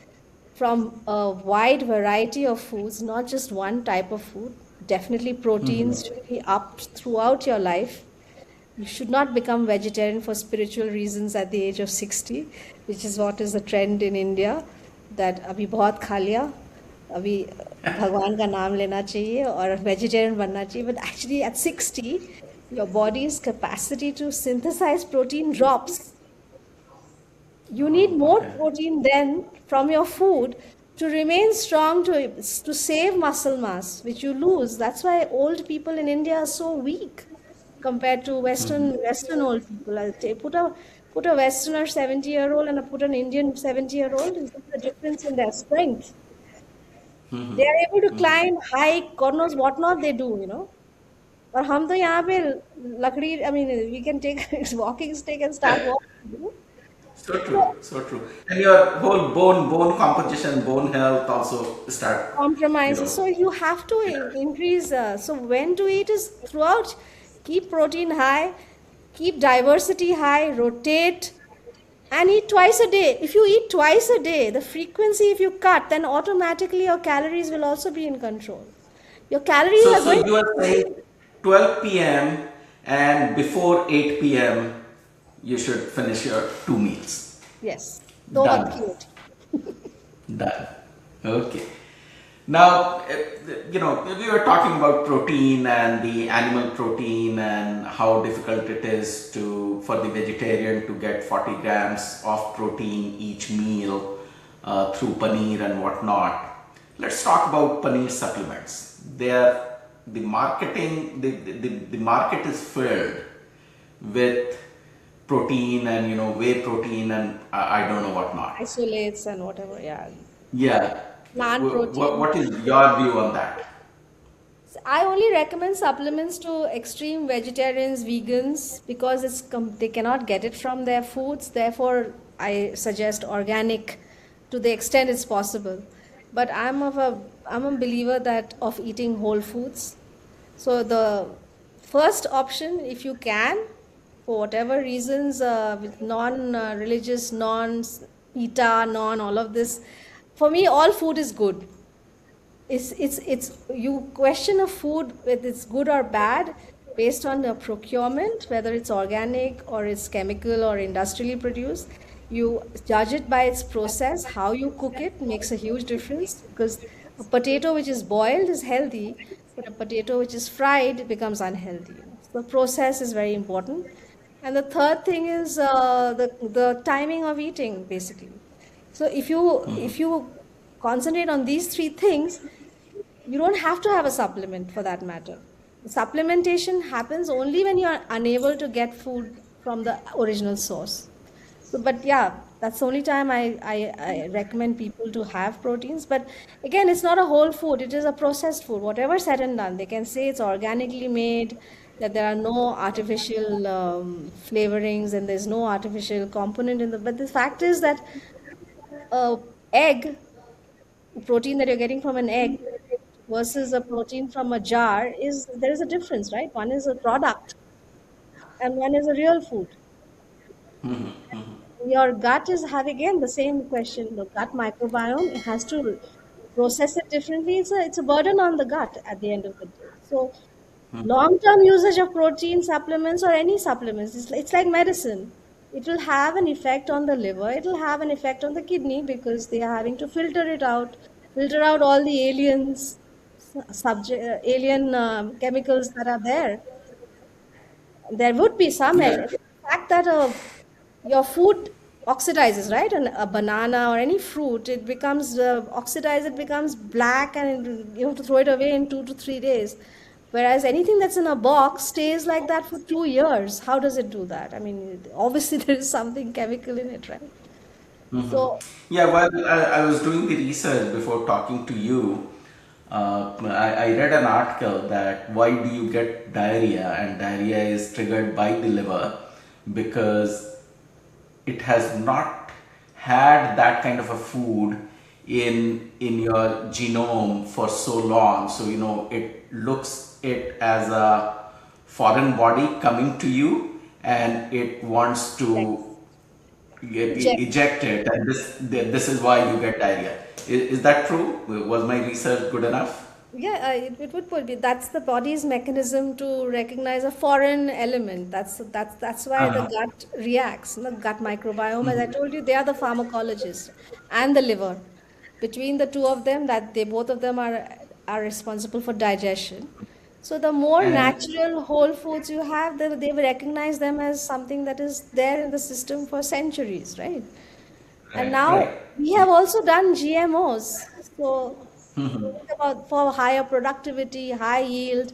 from a wide variety of foods, not just one type of food. Definitely proteins should be up throughout your life. You should not become vegetarian for spiritual reasons at the age of 60, which is what is the trend in India, that अभी बहुत खा लिया, अभी भगवान का नाम लेना चाहिए और vegetarian बनना चाहिए. But actually at 60, your body's capacity to synthesize protein drops. You need more protein then from your food to remain strong, to save muscle mass, which you lose. That's why old people in India are so weak compared to Western old people. I'll say, put a Westerner 70-year-old and put an Indian 70-year-old. Is the difference in their strength? They are able to climb, hike, God knows what not they do. But हम तो यहाँ पे लकड़ी, I mean, we can take a walking stick and start walking. So true, so true. And your whole bone composition, bone health also start. Compromises. So you have to increase. So when to eat is throughout. Keep protein high, keep diversity high, rotate, and eat twice a day. If you eat twice a day, the frequency if you cut, then automatically your calories will also be in control. Your calories are So going. you are saying 12 p.m. and before 8 p.m. you should finish your 2 meals. Yes. Done. Done. Okay. Now, we were talking about protein and the animal protein and how difficult it is for the vegetarian to get 40 grams of protein each meal through paneer and whatnot. Let's talk about paneer supplements. The marketing, the market is filled with protein and whey protein and I don't know what not. Isolates and whatever, yeah. Yeah. Plant protein. What is your view on that? I only recommend supplements to extreme vegetarians, vegans, because they cannot get it from their foods. Therefore, I suggest organic to the extent it's possible. But I'm a believer of eating whole foods. So the first option, if you can, for whatever reasons, with non-religious, non-PETA, all of this, for me, all food is good. You question a food whether it's good or bad based on the procurement, whether it's organic or it's chemical or industrially produced. You judge it by its process. How you cook it makes a huge difference, because a potato which is boiled is healthy, but a potato which is fried becomes unhealthy. The process is very important. And the third thing is the timing of eating, basically. So if you concentrate on these three things, you don't have to have a supplement for that matter. Supplementation happens only when you are unable to get food from the original source. So, but yeah, that's the only time I recommend people to have proteins. But again, it's not a whole food, it is a processed food. Whatever said and done, they can say it's organically made, that there are no artificial flavorings and there's no artificial component in the. But the fact is that egg, protein that you're getting from an egg versus a protein from a jar, is there is a difference, right? One is a product and one is a real food. Your gut is having again the same question. The gut microbiome, it has to process it differently. It's a burden on the gut at the end of the day. So long-term usage of protein supplements or any supplements, it's like medicine. It will have an effect on the liver. It will have an effect on the kidney because they are having to filter it out, filter out all the aliens, alien chemicals that are there. There would be some Yeah. the fact that your food oxidizes, right? And a banana or any fruit, it becomes oxidized, it becomes black, and you have to throw it away in 2 to 3 days. Whereas anything that's in a box stays like that for 2 years. How does it do that? I mean, obviously there is something chemical in it, right? So Yeah, well, I was doing the research before talking to you. I read an article that why do you get diarrhea, and diarrhea is triggered by the liver because it has not had that kind of a food in your genome for so long. So it looks it as a foreign body coming to you, and it wants to get eject. ejected, and this is why you get diarrhea. Is that true? Was my research good enough? Yeah, it would be. That's the body's mechanism to recognize a foreign element. That's why the Uh-huh. gut reacts. The gut microbiome, as I told you, they are the pharmacologists and the liver. Between the two of them, that they both of them are responsible for digestion. So the more And natural whole foods you have, they will recognize them as something that is there in the system for centuries, right? And right, now right. we have also done GMOs. So think about for higher productivity, high yield,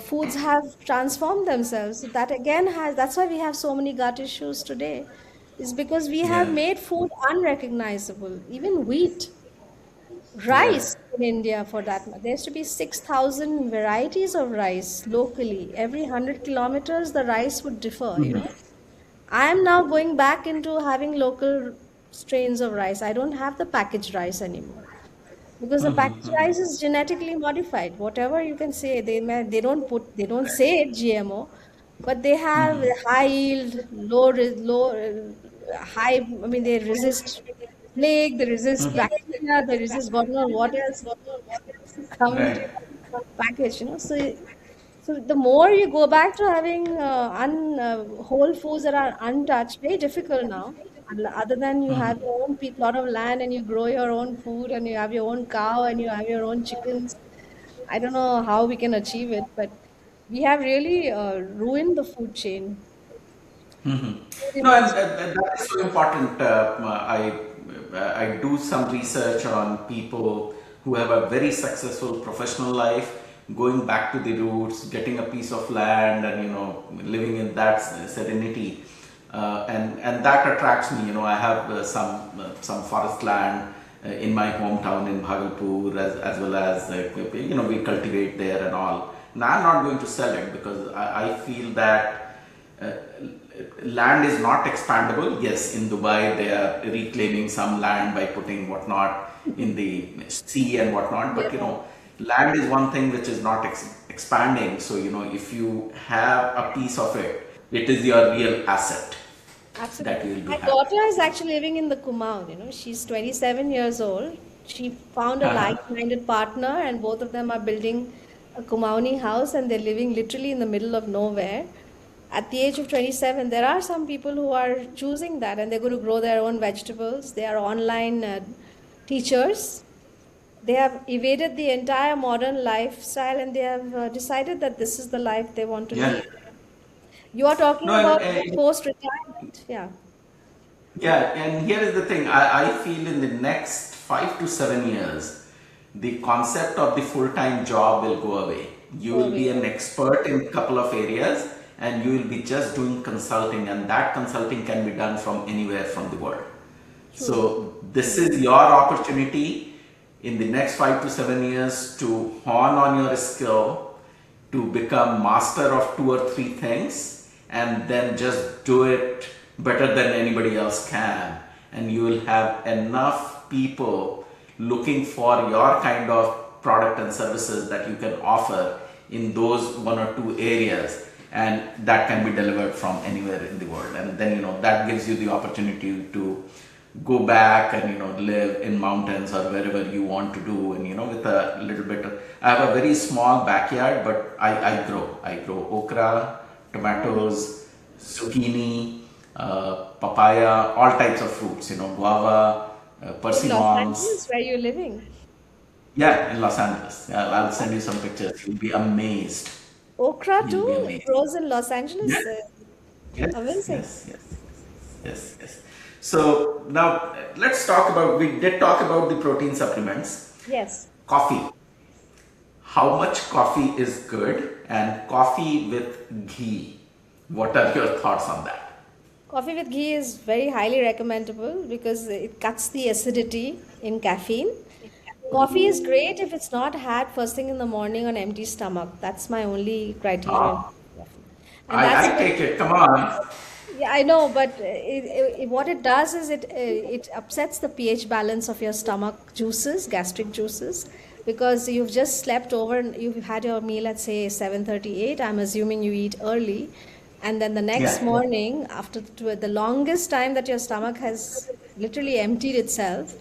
foods have transformed themselves. So that again that's why we have so many gut issues today, is because we have Yeah, made food unrecognizable. Even wheat, yeah. rice in India for that matter. There used to be 6,000 varieties of rice locally. Every 100 kilometers, the rice would differ. I am now going back into having local strains of rice. I don't have the packaged rice anymore because the packaged rice is genetically modified. Whatever you can say, they don't say it GMO, but they have high yield, high. I mean, they resist plague, they resist bacteria, they resist God knows what else come into Right. package. So the more you go back to having whole foods that are untouched, very difficult now. Other than you have your own plot of land and you grow your own food and you have your own cow and you have your own chickens. I don't know how we can achieve it, but we have really ruined the food chain. Food No, and industry. that is so important. I do some research on people who have a very successful professional life, going back to the roots, getting a piece of land, and living in that serenity, and that attracts me. I have some forest land in my hometown in Bhagalpur, as well as we cultivate there and all. Now I'm not going to sell it because I feel that uh, land is not expandable. Yes, in Dubai they are reclaiming some land by putting whatnot in the sea and whatnot. But Yeah, land is one thing which is not expanding. So if you have a piece of it, it is your real asset that you absolutely. will be My having. daughter is actually living in the Kumaon. She's 27 years old. She found a like-minded partner, and both of them are building a Kumaoni house, and they're living literally in the middle of nowhere. At the age of 27, there are some people who are choosing that, and they're going to grow their own vegetables. They are online teachers. They have evaded the entire modern lifestyle, and they have decided that this is the life they want to Yeah. lead. You are talking No, about post-retirement, yeah. yeah, and here is the thing. I feel in the next 5 to 7 years, the concept of the full-time job will go away. You Oh, will be really? an expert in a couple of areas, and you will be just doing consulting, and that consulting can be done from anywhere from the world. True. So this is your opportunity in the next 5 to 7 years to hone on your skill, to become master of two or three things, and then just do it better than anybody else can. And you will have enough people looking for your kind of product and services that you can offer in those one or two areas, and that can be delivered from anywhere in the world. And then that gives you the opportunity to go back and live in mountains or wherever you want to do, and with a little bit of, I have a very small backyard, but I grow okra, tomatoes, zucchini, papaya, all types of fruits, guava, In Los persimmons. Angeles, where you're living? Yeah, in Los Angeles. I'll send you some pictures. You'll be amazed. Okra You'll be too amazed. grows in Los Yeah. Angeles. Yes, Amazing. yes, yes, yes, yes. So now let's talk about, we did talk about the protein supplements. Yes. Coffee. How much coffee is good, and coffee with ghee? What are your thoughts on that? Coffee with ghee is very highly recommendable because it cuts the acidity in caffeine. Coffee is great if it's not had first thing in the morning on empty stomach. That's my only criterion. Ah, And that's I when, take it. Come on. yeah, I know, but what it does is it upsets the pH balance of your stomach juices, gastric juices, because you've just slept over and you've had your meal at say 7:38. I'm assuming you eat early, and then the next Yeah. morning, after the longest time that your stomach has literally emptied itself,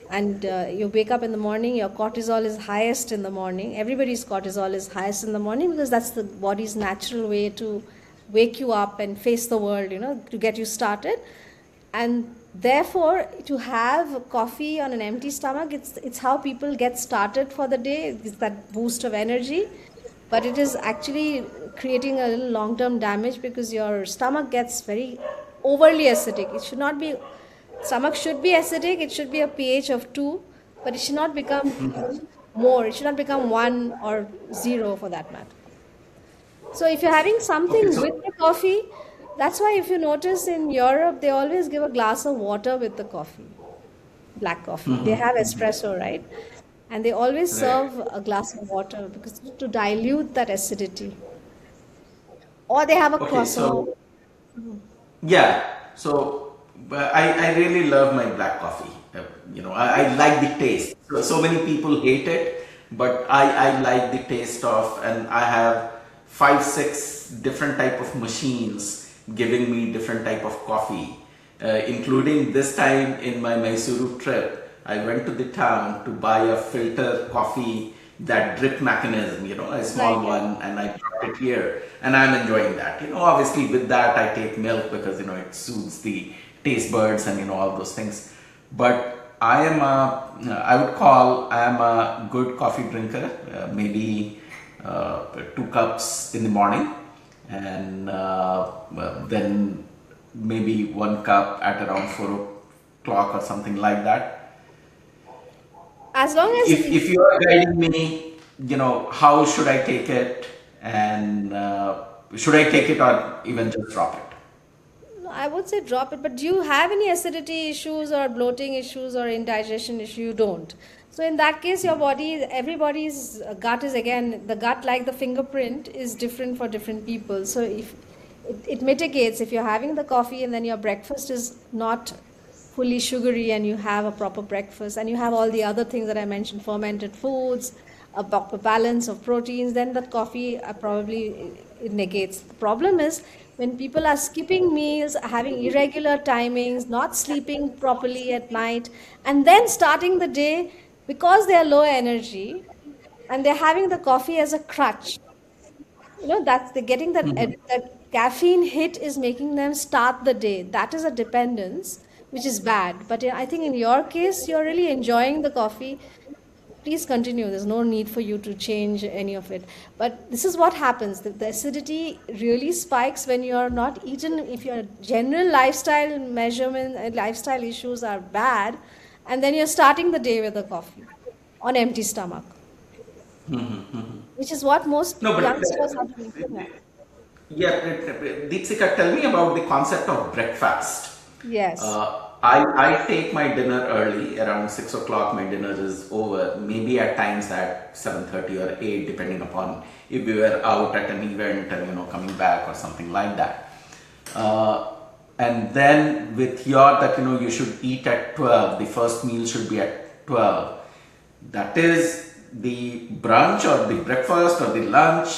and you wake up in the morning, your cortisol is highest in the morning. Everybody's cortisol is highest in the morning because that's the body's natural way to wake you up and face the world, to get you started. And therefore, to have coffee on an empty stomach, it's how people get started for the day. It's that boost of energy, but it is actually creating a little long-term damage because your stomach gets very overly acidic. It should not be. Stomach should be acidic. It should be a pH of 2, but it should not become more. It should not become 1 or 0 for that matter. So if you're having Okay. something with So the coffee, that's why if you notice in Europe, they always give a glass of water with the coffee, black coffee. They have espresso, right? And they always right. serve a glass of water because to dilute that acidity. Or they have a Okay. croissant. So yeah. So but I really love my black coffee. I like the taste. So many people hate it, but I like the taste of, and I have 5, 6 different type of machines giving me different type of coffee, including this time in my Mysuru trip. I went to the town to buy a filter coffee, that drip mechanism, a Right, small right. one, and I brought it here, and I'm enjoying that. Obviously with that I take milk because it soothes the taste buds and all those things. But I would call I am a good coffee drinker, maybe 2 cups in the morning, and well, then maybe 1 cup at around 4 o'clock or something like that. As long as If you are guiding me, how should I take it, and should I take it or even just drop it? no, I would say drop it, but do you have any acidity issues or bloating issues or indigestion issue? You don't. So in that case, your body, everybody's gut is again, the gut like the fingerprint is different for different people. So if it mitigates if you're having the coffee and then your breakfast is not fully sugary and you have a proper breakfast and you have all the other things that I mentioned, fermented foods, a proper balance of proteins, then the coffee probably it negates. The problem is when people are skipping meals, having irregular timings, not sleeping properly at night, and then starting the day because they are low energy and they're having the coffee as a crutch. That's the getting that caffeine hit is making them start the day. That is a dependence, which is bad. But I think in your case, you're really enjoying the coffee. Please continue. There's no need for you to change any of it. But this is what happens. The acidity really spikes when you're not eaten. If your general lifestyle measurement, lifestyle issues are bad, and then you're starting the day with a coffee on empty stomach. which is what most No, but youngsters are looking at. yeah, Deepsika, tell me about the concept of breakfast. Yes. I take my dinner early, around 6 o'clock. My dinner is over. Maybe at times at 7:30 or 8, depending upon if we were out at an event and coming back or something like that. Uh, and then with your that you should eat at 12. The first meal should be at 12. That is the brunch or the breakfast or the lunch,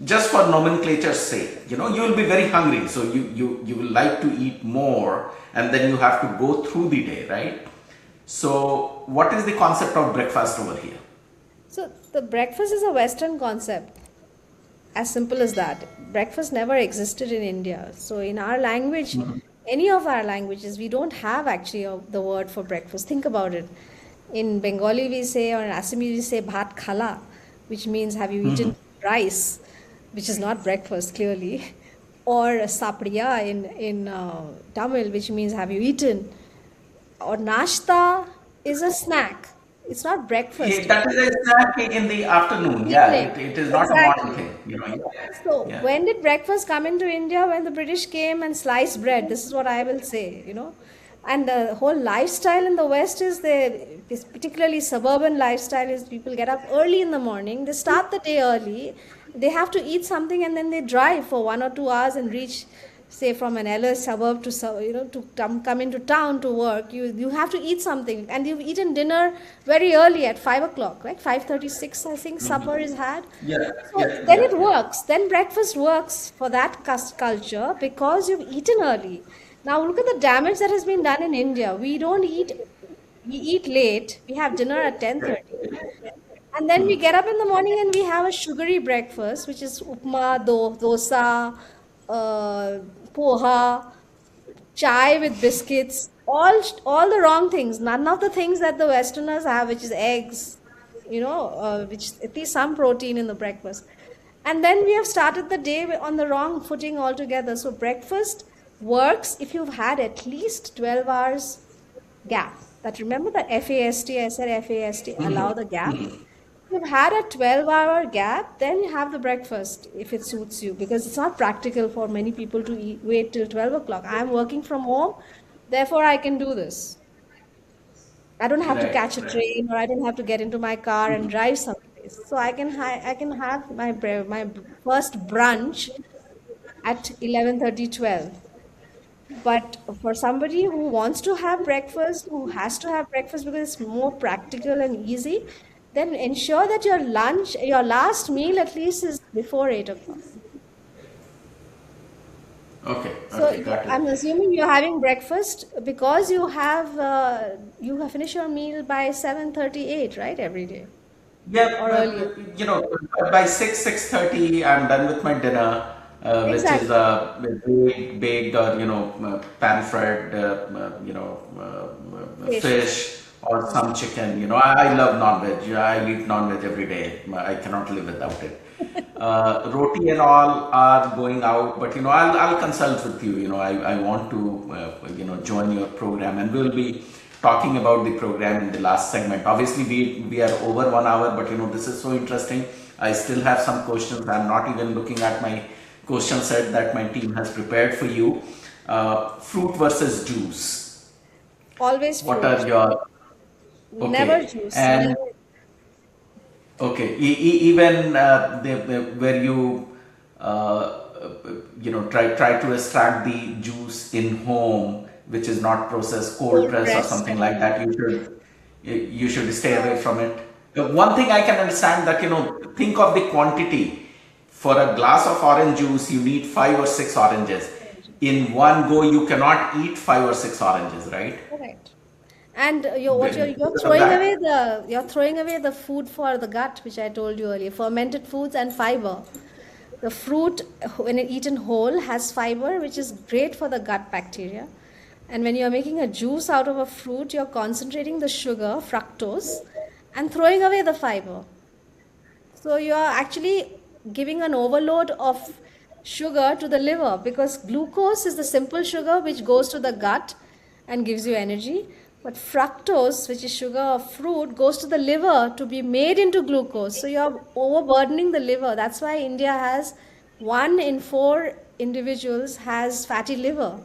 just for nomenclature's sake. You will be very hungry, so you will like to eat more, and then you have to go through the day, right? So what is the concept of breakfast over here? So the breakfast is a Western concept. As simple as that. Breakfast never existed in India. So in our language, any of our languages, we don't have actually the word for breakfast. Think about it. In Bengali we say, or in Assamese we say bhat khala, which means have you eaten rice, which is not breakfast clearly, or sapriya in Tamil, which means have you eaten, or nashta is a snack. It's not Yeah, breakfast. that is exactly in the afternoon. Yeah, Evening. it is not a morning Exactly. thing. Yeah. So, Yeah. when did breakfast come into India? When the British came and sliced bread. This is what I will say. And the whole lifestyle in the West is particularly suburban lifestyle is people get up early in the morning, they start the day early, they have to eat something and then they drive for 1 or 2 hours and reach, say, from an LA suburb to to come into town to work. You have to eat something, and you've eaten dinner very early at 5 o'clock, right? 5:36, I think supper is had. Yeah, So yeah, then yeah, it yeah. works. Then breakfast works for that culture because you've eaten early. Now look at the damage that has been done in India. We don't eat. We eat late. We have dinner at 10:30. And then we get up in the morning and we have a sugary breakfast, which is upma, dosa, uh, poha, chai with biscuits, all the wrong things. None of the things that the Westerners have, which is eggs, which at least some protein in the breakfast. And then we have started the day on the wrong footing altogether. So breakfast works if you've had at least 12 hours gap. That remember that FAST, I said FAST, allow the gap. If you've had a 12-hour gap, then you have the breakfast if it suits you, because it's not practical for many people to wait till 12 o'clock. I'm working from home, therefore I can do this. I don't have to Right, catch a right. train, or I don't have to get into my car and drive someplace. So I can have my first brunch at 11:30, 12. But for somebody who wants to have breakfast, who has to have breakfast because it's more practical and easy, then ensure that your lunch, your last meal at least is before 8 o'clock. Okay, So okay, got it. I'm assuming you're having breakfast because you have finished your meal by 7:38, right? Every day Yeah, or earlier. by 6:30, I'm done with my dinner, which is Exactly. baked or pan fried, Fish. fish or some chicken. I love non-veg. I eat non-veg every day. I cannot live without it. Roti and all are going out, but I'll consult with you. I want to join your program, and we'll be talking about the program in the last segment. Obviously, we are over 1 hour, but this is so interesting. I still have some questions. I'm not even looking at my question set that my team has prepared for you. Fruit versus juice. Always What fruit. are your Never okay? juice. And Never. okay, even where you try to extract the juice in home, which is not processed, cold Cold press or pressed something and like all. that, you should stay away No. from it. One thing I can understand that think of the quantity. For a glass of orange juice, you need 5 or 6 oranges. In one go, you cannot eat 5 or 6 oranges, right? Correct. And you're Because of throwing away that. the food for the gut, which I told you earlier. Fermented foods and fiber. The fruit, when it eaten whole, has fiber, which is great for the gut bacteria. And when you're making a juice out of a fruit, you're concentrating the sugar, fructose, and throwing away the fiber. So you are actually giving an overload of sugar to the liver, because glucose is the simple sugar which goes to the gut and gives you energy. But fructose, which is sugar of fruit, goes to the liver to be made into glucose. So you're overburdening the liver. That's why India has 1 in 4 individuals has fatty liver,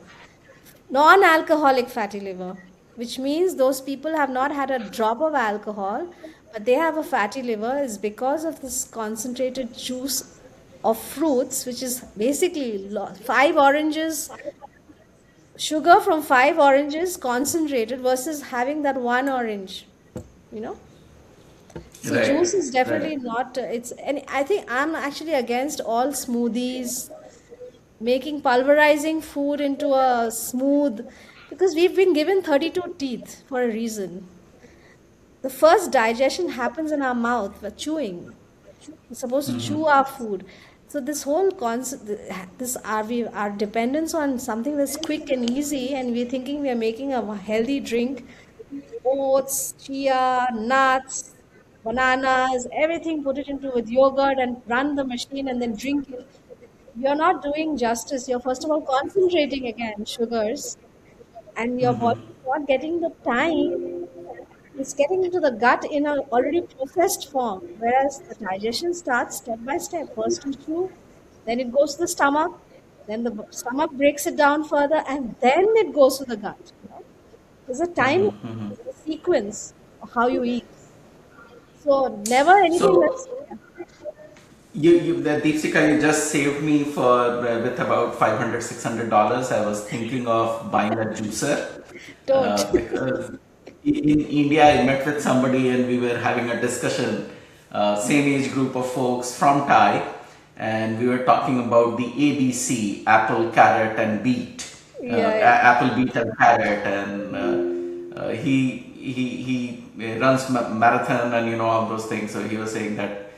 non-alcoholic fatty liver, which means those people have not had a drop of alcohol, but they have a fatty liver is because of this concentrated juice of fruits, which is basically 5 oranges, sugar from 5 oranges concentrated versus having that 1 orange, you know. So Right, juice is right. definitely not, it's, and I think I'm actually against all smoothies, making pulverizing food into a smooth, because we've been given 32 teeth for a reason. The first digestion happens in our mouth, we're chewing. We're supposed to chew our food. So this whole concept, this our dependence on something that's quick and easy, and we're thinking we are making a healthy drink, oats, chia, nuts, bananas, everything, put it into with yogurt and run the machine and then drink it. You're not doing justice. You're first of all concentrating again sugars, and your body is not getting the time. It's getting into the gut in a already processed form, whereas the digestion starts step by step. First you chew, then it goes to the stomach, then the stomach breaks it down further, and then it goes to the gut. There's a time, there's a sequence of how you eat. So never anything So that's, the Deepsika, you just saved me for with about $500 $600. I was thinking of buying a juicer don't. because in India I met with somebody and we were having a discussion, same age group of folks from Thai, and we were talking about the ABC: apple, carrot, and beet. Yeah, yeah. Apple, beet, and carrot, and he runs marathon and all those things. So he was saying that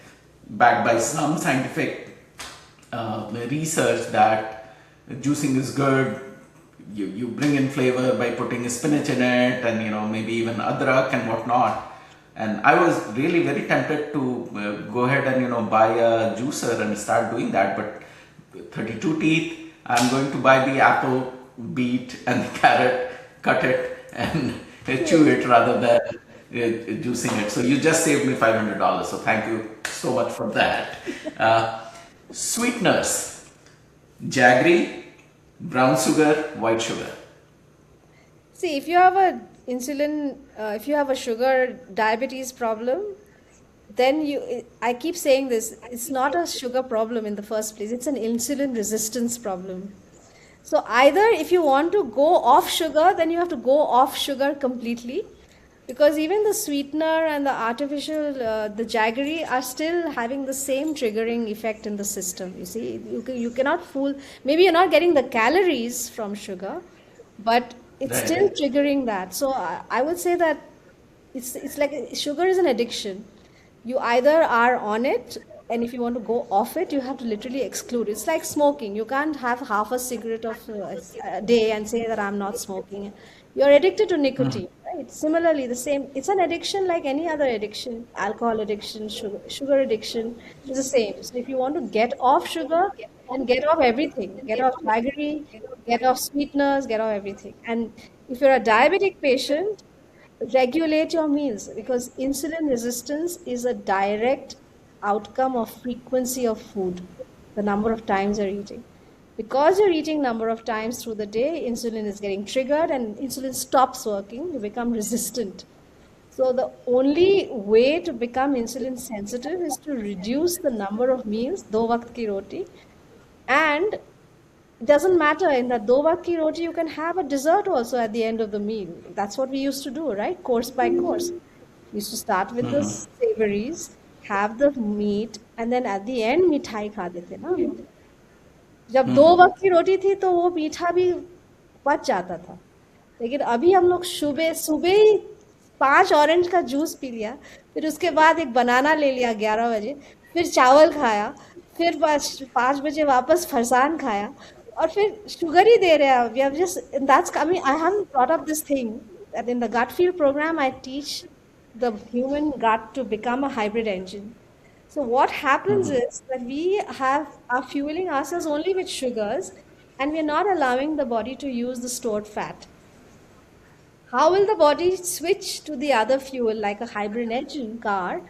backed by some scientific research that juicing is good. You bring in flavor by putting spinach in it, and maybe even adrak and whatnot. And I was really very tempted to go ahead and buy a juicer and start doing that. But 32 teeth, I'm going to buy the apple, beet, and the carrot, cut it, and chew it rather than juicing it. So you just saved me $500. So thank you so much for that. Sweeteners: jaggery, brown sugar, white sugar. See, if you have a insulin, if you have a sugar diabetes problem, then I keep saying this, it's not a sugar problem in the first place, it's an insulin resistance problem. So either if you want to go off sugar, then you have to go off sugar completely, because even the sweetener and the artificial, the jaggery are still having the same triggering effect in the system. You see, you cannot fool. Maybe you're not getting the calories from sugar, but it's Right, still right. triggering that. So I would say that it's like sugar is an addiction. You either are on it, and if you want to go off it, you have to literally exclude. It's like smoking. You can't have half a cigarette of a day and say that I'm not smoking. You're addicted to nicotine, right? Similarly, the same. It's an addiction like any other addiction. Alcohol addiction, sugar addiction is the same. So if you want to get off sugar, and get off everything, get off jaggery, get off sweeteners, get off everything. And if you're a diabetic patient, regulate your meals, because insulin resistance is a direct outcome of frequency of food, the number of times you're eating. Because you're eating number of times through the day, insulin is getting triggered and insulin stops working, you become resistant. So the only way to become insulin sensitive is to reduce the number of meals, do waqt ki roti, and it doesn't matter, in the do waqt ki roti you can have a dessert also at the end of the meal. That's what we used to do, right? Course by course. We used to start with the savories, have the meat, and then at the end मिठाई खा देते ना हम लोग. जब 2 वक्त की रोटी थी तो वो मीठा भी पच जाता था, लेकिन अभी हम लोग सुबह सुबह ही 5 ऑरेंज का जूस पी लिया, फिर उसके बाद एक बनाना ले लिया 11 बजे, फिर चावल खाया, फिर 5 बजे वापस फरसान खाया, और फिर शुगर ही दे रहे हैं. We have just, and that's coming. I haven't brought up this thing that in the gut field program I teach the human gut to become a hybrid engine. So what happens is that we are fueling ourselves only with sugars, and we're not allowing the body to use the stored fat. How will the body switch to the other fuel like a hybrid engine car?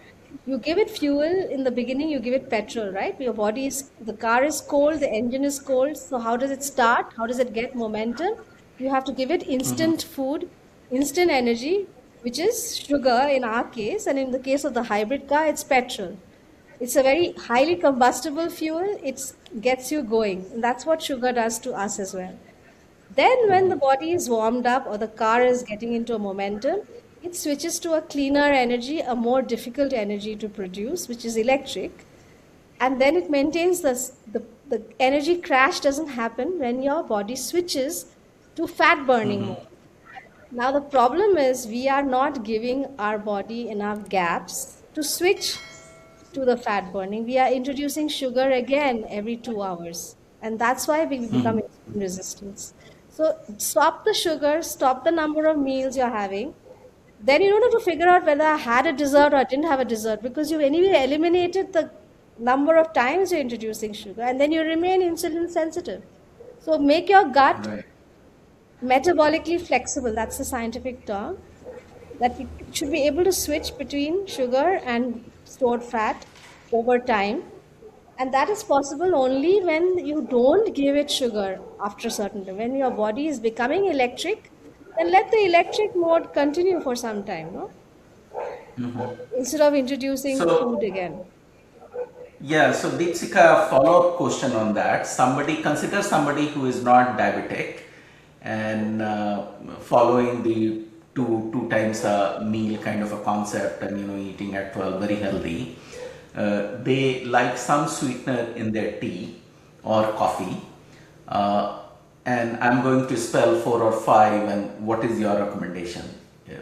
You give it fuel in the beginning, you give it petrol, right? Your body is, the car is cold, the engine is cold. So, how does it start? How does it get momentum? You have to give it instant food, instant energy, which is sugar in our case. And in the case of the hybrid car, it's petrol. It's a very highly combustible fuel. It gets you going. And that's what sugar does to us as well. Then, when the body is warmed up or the car is getting into a momentum, it switches to a cleaner energy, a more difficult energy to produce, which is electric. And then it maintains the energy crash doesn't happen when your body switches to fat burning mode. Now, the problem is we are not giving our body enough gaps to switch to the fat burning. We are introducing sugar again every 2 hours. And that's why we become insulin resistant. So stop the sugar, stop the number of meals you're having. Then you don't have to figure out whether I had a dessert or I didn't have a dessert because you've anyway eliminated the number of times you're introducing sugar and then you remain insulin sensitive. So make your gut Right. metabolically flexible. That's the scientific term. That it should be able to switch between sugar and stored fat over time. And that is possible only when you don't give it sugar after a certain time. When your body is becoming electric, then let the electric mode continue for some time, no? Instead of introducing food So, again. yeah, so Deepsika, follow-up question on that. Consider somebody who is not diabetic and following the two times a meal kind of a concept, and eating at 12, very healthy. They like some sweetener in their tea or coffee. Uh, and I'm going to spell four or five. And what is your recommendation? Uh,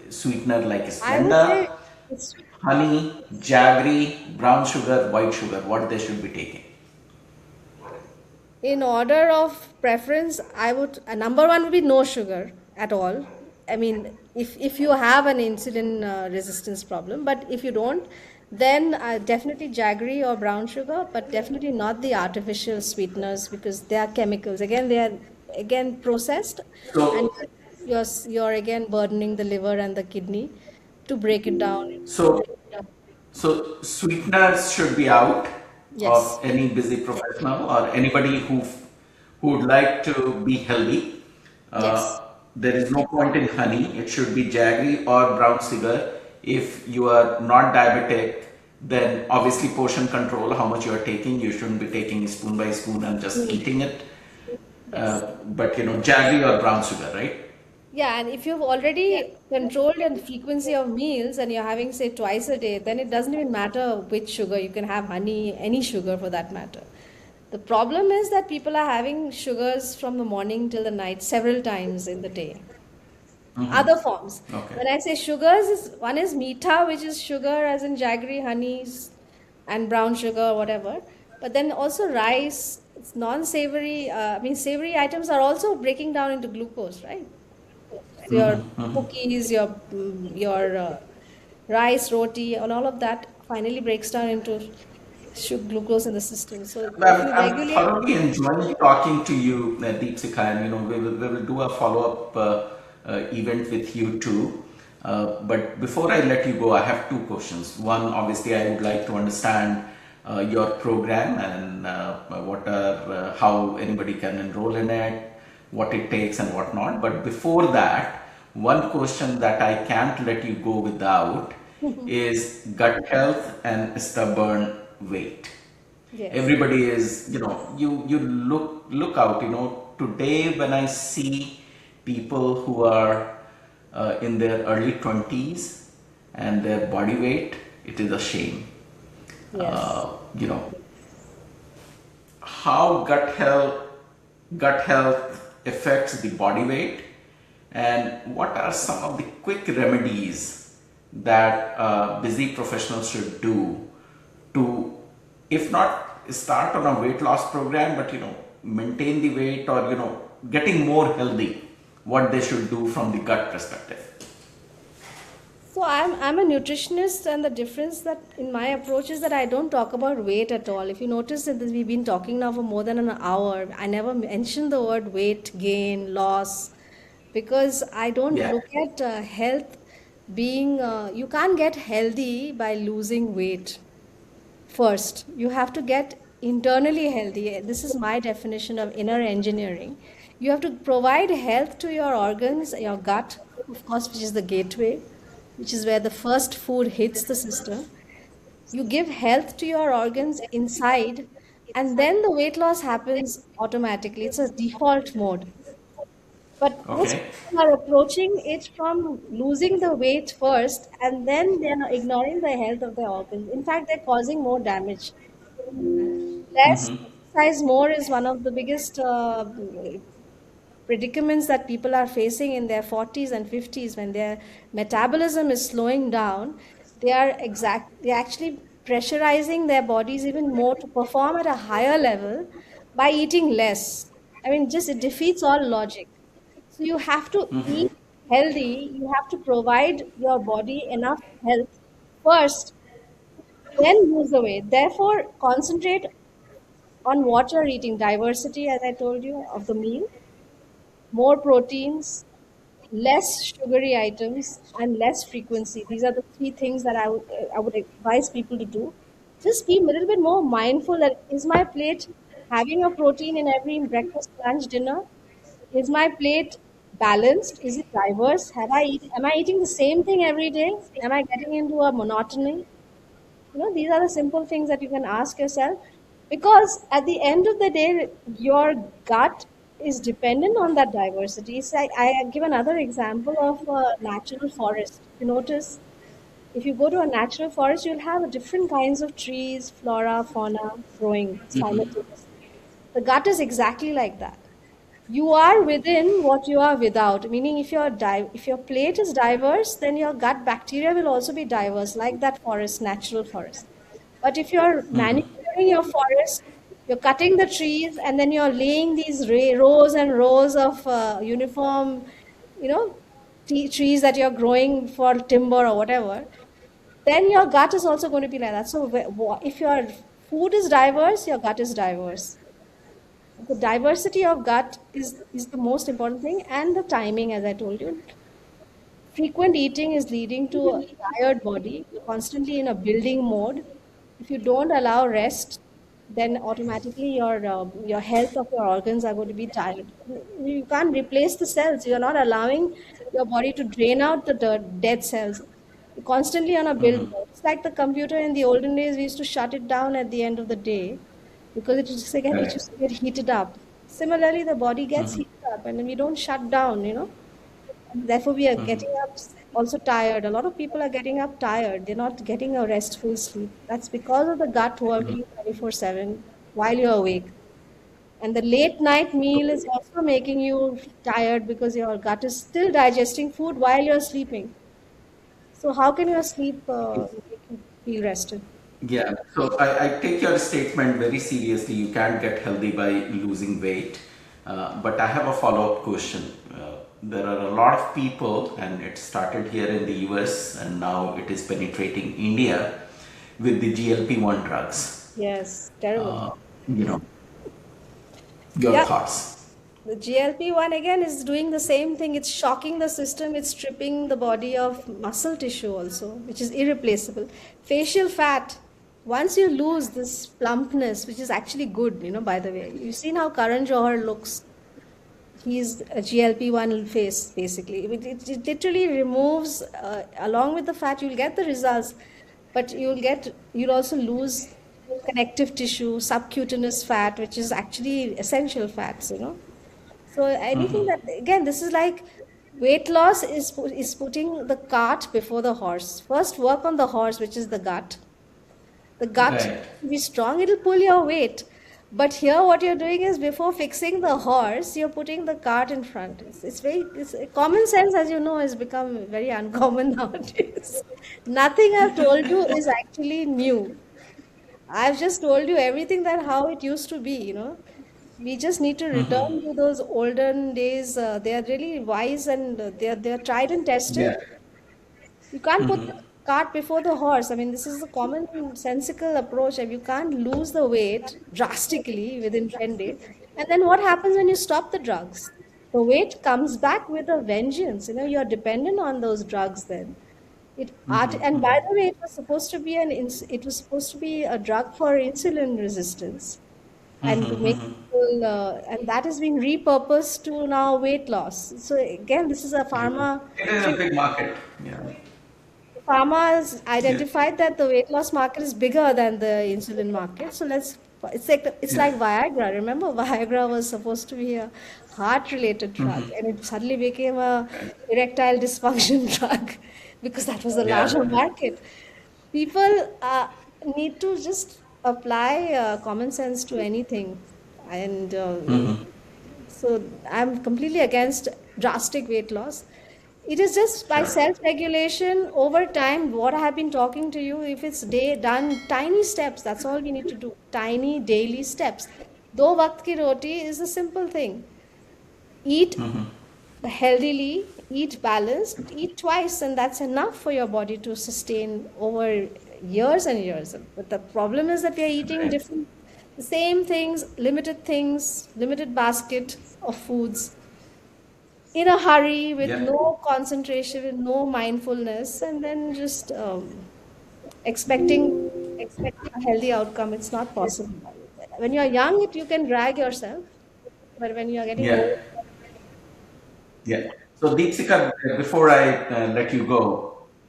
Sweetener like I would say Splenda, it's honey, jaggery, brown sugar, white sugar, what they should be taking. in order of preference, I would, number one would be no sugar at all. I mean, if you have an insulin resistance problem, but if you don't, then definitely jaggery or brown sugar, but definitely not the artificial sweeteners because they are chemicals. Again, they are again processed, and So, you're again burdening the liver and the kidney to break it down. so, so sweeteners should be out of Yes, any busy professional or anybody who would like to be healthy. yes. There is no point in honey. It should be jaggery or brown sugar. If you are not diabetic, then obviously portion control, how much you are taking. You shouldn't be taking spoon by spoon and just Mm. eating it. Yes. But jaggery or brown sugar, right? Yeah, and if you've already controlled the frequency of meals and you're having, say, twice a day, then it doesn't even matter which sugar. You can have honey, any sugar for that matter. The problem is that people are having sugars from the morning till the night several times in the day. Other forms. Okay. When I say sugars, one is meetha, which is sugar as in jaggery, honeys, and brown sugar, whatever. But then also rice, it's non-savory. I mean, savory items are also breaking down into glucose, right? So your cookies, your rice, roti, and all of that finally breaks down into glucose in the system. So if I'm, you I'm regulate, thoroughly enjoying talking to you, Deepsika, and we will do a follow-up event with you too. But before I let you go, I have two questions. One, obviously, I would like to understand your program and how anybody can enroll in it, what it takes and whatnot. But before that, one question that I can't let you go without is gut health and stubborn weight. yes. Everybody is, you look out, today when I see people who are in their early 20s and their body weight, it is a shame. Yes. You know, how gut health affects the body weight, and what are some of the quick remedies that busy professionals should do to, if not start on a weight loss program, but maintain the weight, or getting more healthy, what they should do from the gut perspective. So I'm a nutritionist, and the difference that in my approach is that I don't talk about weight at all. If you notice that we've been talking now for more than an hour, I never mentioned the word weight gain, loss. because I don't Yeah. look at health being, you can't get healthy by losing weight. First, you have to get internally healthy. This is my definition of inner engineering. You have to provide health to your organs, your gut, of course, which is the gateway, which is where the first food hits the system. You give health to your organs inside, and then the weight loss happens automatically. It's a default mode. But most Okay. people are approaching it from losing the weight first, and then they're ignoring the health of their organs. In fact, they're causing more damage. Less exercise more is one of the biggest predicaments that people are facing in their 40s and 50s when their metabolism is slowing down. They're actually pressurizing their bodies even more to perform at a higher level by eating less. I mean, just it defeats all logic. So you have to eat healthy, you have to provide your body enough health first, then lose the weight. Therefore, concentrate on what you're eating. Diversity, as I told you, of the meal, more proteins, less sugary items, and less frequency. These are the three things that I would advise people to do. Just be a little bit more mindful that is my plate having a protein in every breakfast, lunch, dinner? Is my plate balanced? Is it diverse? Am I eating the same thing every day? Am I getting into a monotony? These are the simple things that you can ask yourself, because at the end of the day, your gut is dependent on that diversity. It's like I give another example of a natural forest. If you notice, if you go to a natural forest, you'll have different kinds of trees, flora, fauna growing simultaneously. The gut is exactly like that. You are within what you are without, meaning if your plate is diverse, then your gut bacteria will also be diverse, like that forest, natural forest. But if you're manufacturing your forest, you're cutting the trees and then you're laying these rows and rows of uniform, you know trees that you're growing for timber or whatever, then your gut is also going to be like that. So if your food is diverse, your gut is diverse. The diversity of gut is the most important thing, and the timing, as I told you. Frequent eating is leading to a tired body. You're constantly in a building mode. If you don't allow rest, then automatically your health of your organs are going to be tired. You can't replace the cells. You're not allowing your body to drain out the dead cells. You're constantly on a build mode. It's like the computer in the olden days. We used to shut it down at the end of the day because it Correct. used to get heated up. Similarly, the body gets heated up, and we don't shut down. Therefore, we are getting up also tired. A lot of people are getting up tired. They're not getting a restful sleep. That's because of the gut working 24/7 while you're awake. And the late night meal is also making you tired because your gut is still digesting food while you're sleeping. So, how can your sleep make you feel rested? Yeah, so I take your statement very seriously. You can't get healthy by losing weight. But I have a follow-up question. There are a lot of people, and it started here in the US and now it is penetrating India with the GLP-1 drugs. Yes, terrible. You know, your Yeah. thoughts? The GLP-1 again is doing the same thing. It's shocking the system. It's stripping the body of muscle tissue also, which is irreplaceable. Facial fat. Once you lose this plumpness, which is actually good, by the way. You've seen how Karan Johar looks. He's a GLP-1 face, basically. It literally removes, along with the fat, you'll get the results, but you'll also lose connective tissue, subcutaneous fat, which is actually essential fats. So anything that, again, this is like weight loss is putting the cart before the horse. First, work on the horse, which is the gut. The gut Right. will be strong, it'll pull your weight. But here, what you're doing is before fixing the horse, you're putting the cart in front. It's common sense, as you know, has become very uncommon nowadays. Nothing I've told you is actually new. I've just told you everything that how it used to be. We just need to return to those olden days. They are really wise, and they're tried and tested. Yeah. You can't put the cart before the horse. I mean, this is a common sensical approach. And you can't lose the weight drastically within 10 days. And then what happens when you stop the drugs? the weight comes back with a vengeance. You're dependent on those drugs then. And by the way, it was supposed to be a drug for insulin resistance and to make people, and that is being repurposed to now weight loss. So again, this is a pharma It is a trick. big market. Yeah. Pharma has Yeah. identified that the weight loss market is bigger than the insulin market. So it's Yeah. like Viagra. Remember, Viagra was supposed to be a heart-related drug, and it suddenly became a erectile dysfunction drug because that was a Yeah. larger market. People need to just apply common sense to anything, and so I'm completely against drastic weight loss. It is just by Sure. self-regulation over time. What I have been talking to you, if it's done tiny steps, that's all we need to do. Tiny daily steps. Do waqt ki roti is a simple thing. Eat healthily, eat balanced, eat twice, and that's enough for your body to sustain over years and years. But the problem is that we are eating Right. the same things, limited basket of foods in a hurry with Yeah. no concentration, with no mindfulness, and then just expecting a healthy outcome. It's not possible. When you're young, you can drag yourself, but when you're getting Yeah. old, Yeah. So, Deepsika, before I let you go,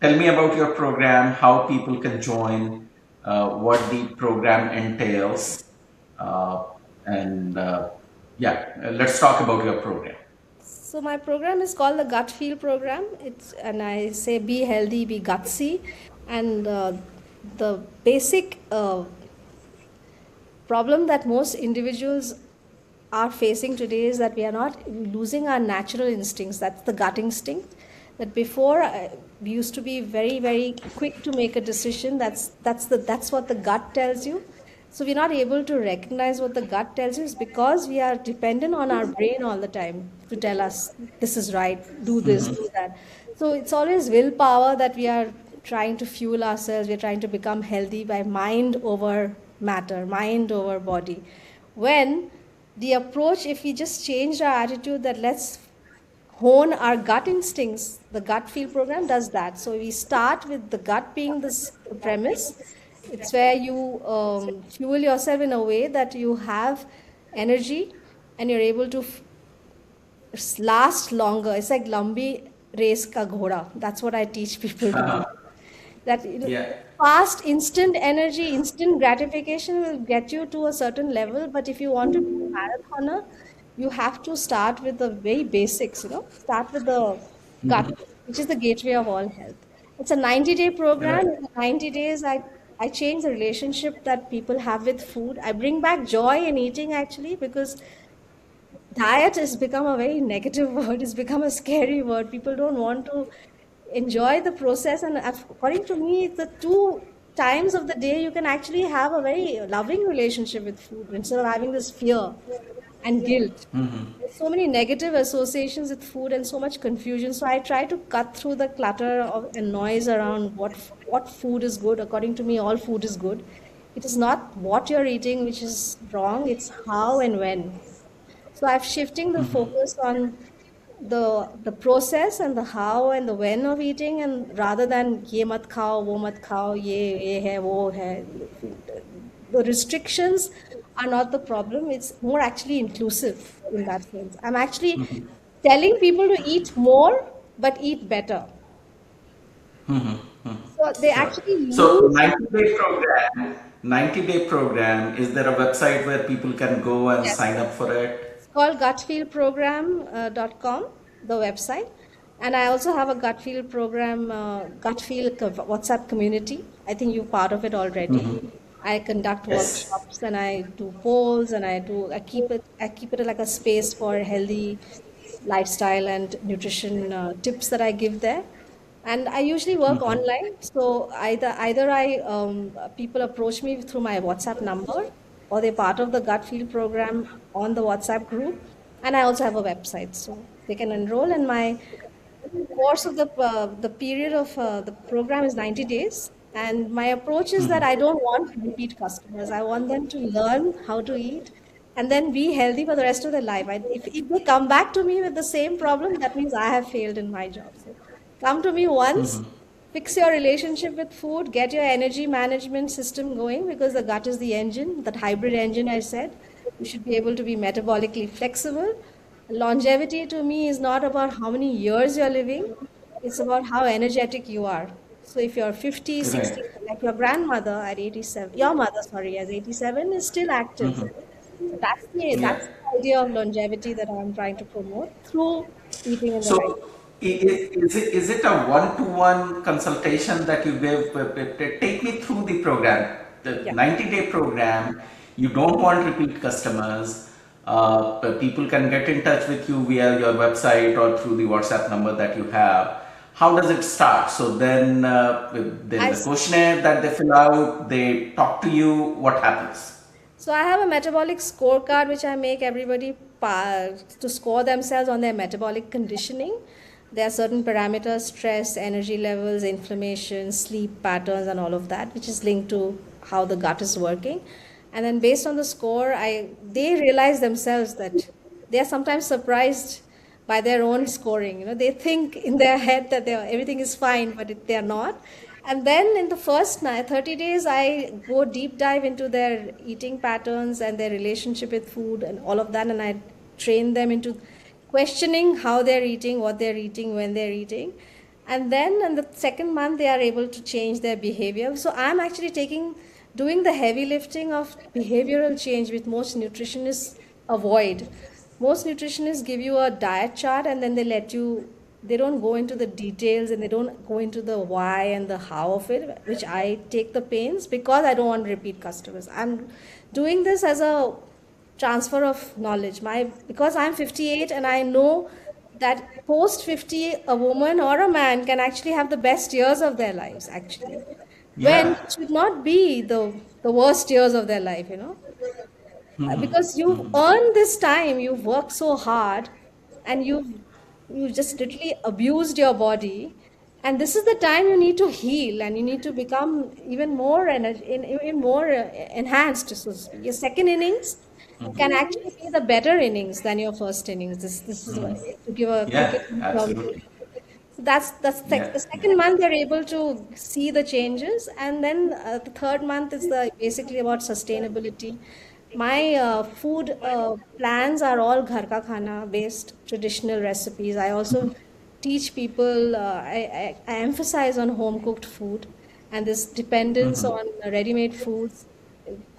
tell me about your program, how people can join, what the program entails, uh, and yeah, let's talk about your program. so my program is called the Gut Feel Program. And I say be healthy, be gutsy, and the basic problem that most individuals are facing today is that we are not losing our natural instincts. That's the gut instinct. That before we used to be very very quick to make a decision. That's what the gut tells you. So we're not able to recognize what the gut tells you is because we are dependent on our brain all the time to tell us this is right, do this, do that. So it's always willpower that we are trying to fuel ourselves. We're trying to become healthy by mind over matter, mind over body. When the approach, if we just changed our attitude that let's hone our gut instincts, the gut feel program does that. So we start with the gut being the premise. It's where you fuel yourself in a way that you have energy and you're able to last longer. It's like lambi race ka ghoda. That's what I teach people to do. That Yeah. fast, instant energy, instant gratification will get you to a certain level. But if you want to be a marathoner, you have to start with the very basics. Start with the gut, which is the gateway of all health. It's a 90-day program. Right. In 90 days, I change the relationship that people have with food. I bring back joy in eating actually because diet has become a very negative word. It's become a scary word. People don't want to enjoy the process. And according to me, the two times of the day you can actually have a very loving relationship with food instead of having this fear and guilt. There's so many negative associations with food and so much confusion. So I try to cut through the clutter and noise around what food is good. According to me, all food is good. It is not what you're eating which is wrong. It's how and when. So I'm shifting the focus on the process and the how and the when of eating, and rather than ye mat khao, wo mat khao, ye hai, wo hai. The restrictions are not the problem. It's more actually inclusive in that sense. I'm actually telling people to eat more, but eat better. So they Sure. actually So, lose. 90-day program, is there a website where people can go and Yes. sign up for it? It's called gutfeelprogram.com, the website. And I also have a gut feel program, WhatsApp community. I think you're part of it already. I conduct Yes. workshops and I do polls and I keep it like a space for healthy lifestyle and nutrition tips that I give there. And I usually work online. So either I people approach me through my WhatsApp number, or they're part of the gut feel program on the WhatsApp group. And I also have a website, so they can enroll. And my course of the period of the program is 90 days. And my approach is that I don't want repeat customers. I want them to learn how to eat and then be healthy for the rest of their life. If they come back to me with the same problem, that means I have failed in my job. So come to me once, fix your relationship with food, get your energy management system going, because the gut is the engine, that hybrid engine I said. You should be able to be metabolically flexible. Longevity to me is not about how many years you're living, it's about how energetic you are. So if you're 50, 60, Right. like your grandmother at 87, your mother, sorry, as 87 is still active. So Yeah. that's the idea of longevity that I'm trying to promote through eating in the So, right. is it a one-to-one consultation that you give? Take me through the program, the Yeah. 90-day program. You don't want repeat customers. People can get in touch with you via your website or through the WhatsApp number that you have. How does it start? So then I the questionnaire that they fill out, they talk to you. What happens? So I have a metabolic scorecard which I make everybody to score themselves on their metabolic conditioning. There are certain parameters: stress, energy levels, inflammation, sleep patterns, and all of that, which is linked to how the gut is working. And then based on the score, I they realize themselves that they are sometimes surprised by their own scoring. They think in their head that everything is fine, but they are not. And then in the first 30 days, I go deep dive into their eating patterns and their relationship with food and all of that. And I train them into questioning how they're eating, what they're eating, when they're eating. And then in the second month, they are able to change their behavior. So I'm actually doing the heavy lifting of behavioral change, which most nutritionists avoid. Most nutritionists give you a diet chart and then they don't go into the details and they don't go into the why and the how of it, which I take the pains because I don't want repeat customers. I'm doing this as a transfer of knowledge. Because I'm 58 and I know that post 50 a woman or a man can actually have the best years of their lives actually, when Yeah. it should not be the worst years of their life. Because you've earned this time, you've worked so hard, and you just literally abused your body, and this is the time you need to heal and you need to become even more even more enhanced, so to speak. Your second innings can actually be the better innings than your first innings. This is what, to give a cricket Yeah. term. Absolutely. So the Yeah. second month they're able to see the changes, and then the third month is the basically about sustainability. My food plans are all ghar ka khana based traditional recipes. I also teach people. I emphasize on home cooked food and this dependence on ready-made foods.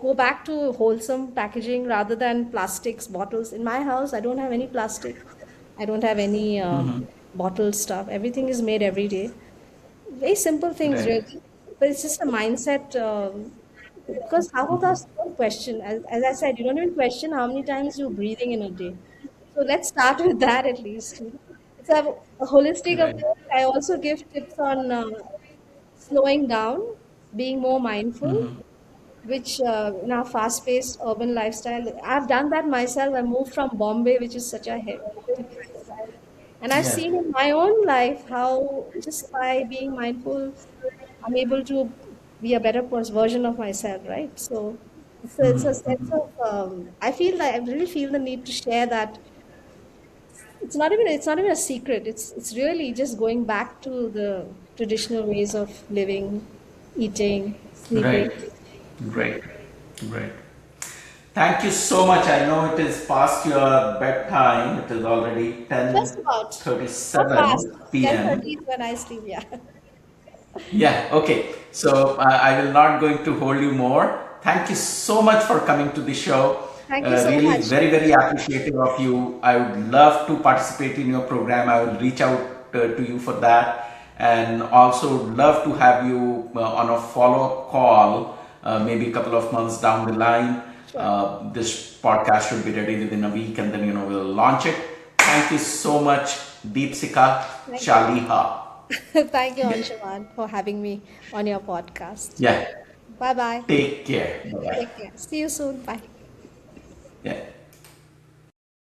Go back to wholesome packaging rather than plastics, bottles. In my house, I don't have any plastic. I don't have any bottled stuff. Everything is made every day. Very simple things, Right. really. But it's just a mindset. Because half of us don't question. As I said, you don't even question how many times you're breathing in a day. So let's start with that at least. It's a holistic Right. approach. I also give tips on slowing down, being more mindful, which in our fast-paced urban lifestyle, I've done that myself. I moved from Bombay, which is such a hectic lifestyle, and I've Yeah. seen in my own life how just by being mindful, I'm able to be a better version of myself, right? So it's a sense of I feel that I really feel the need to share that. It's not even a secret. It's really just going back to the traditional ways of living, eating, sleeping. Right. Great. Great. Thank you so much. I know it is past your bedtime. It is already Just about. Not fast. 10:37 p.m. 10:30 is when I sleep. Yeah. Yeah, okay. So I will not going to hold you more. Thank you so much for coming to the show. Thank you so Really much. very, very appreciative of you. I would love to participate in your program. I will reach out to you for that. And also love to have you on a follow-up call, maybe a couple of months down the line. Sure. This podcast should be ready within a week and then, we'll launch it. Thank you so much, Dipshikha Thank you. Chaliha. Thank you, Anshuman, for having me on your podcast. Yeah. Bye bye. Take care. Bye-bye. Take care. See you soon. Bye. Yeah.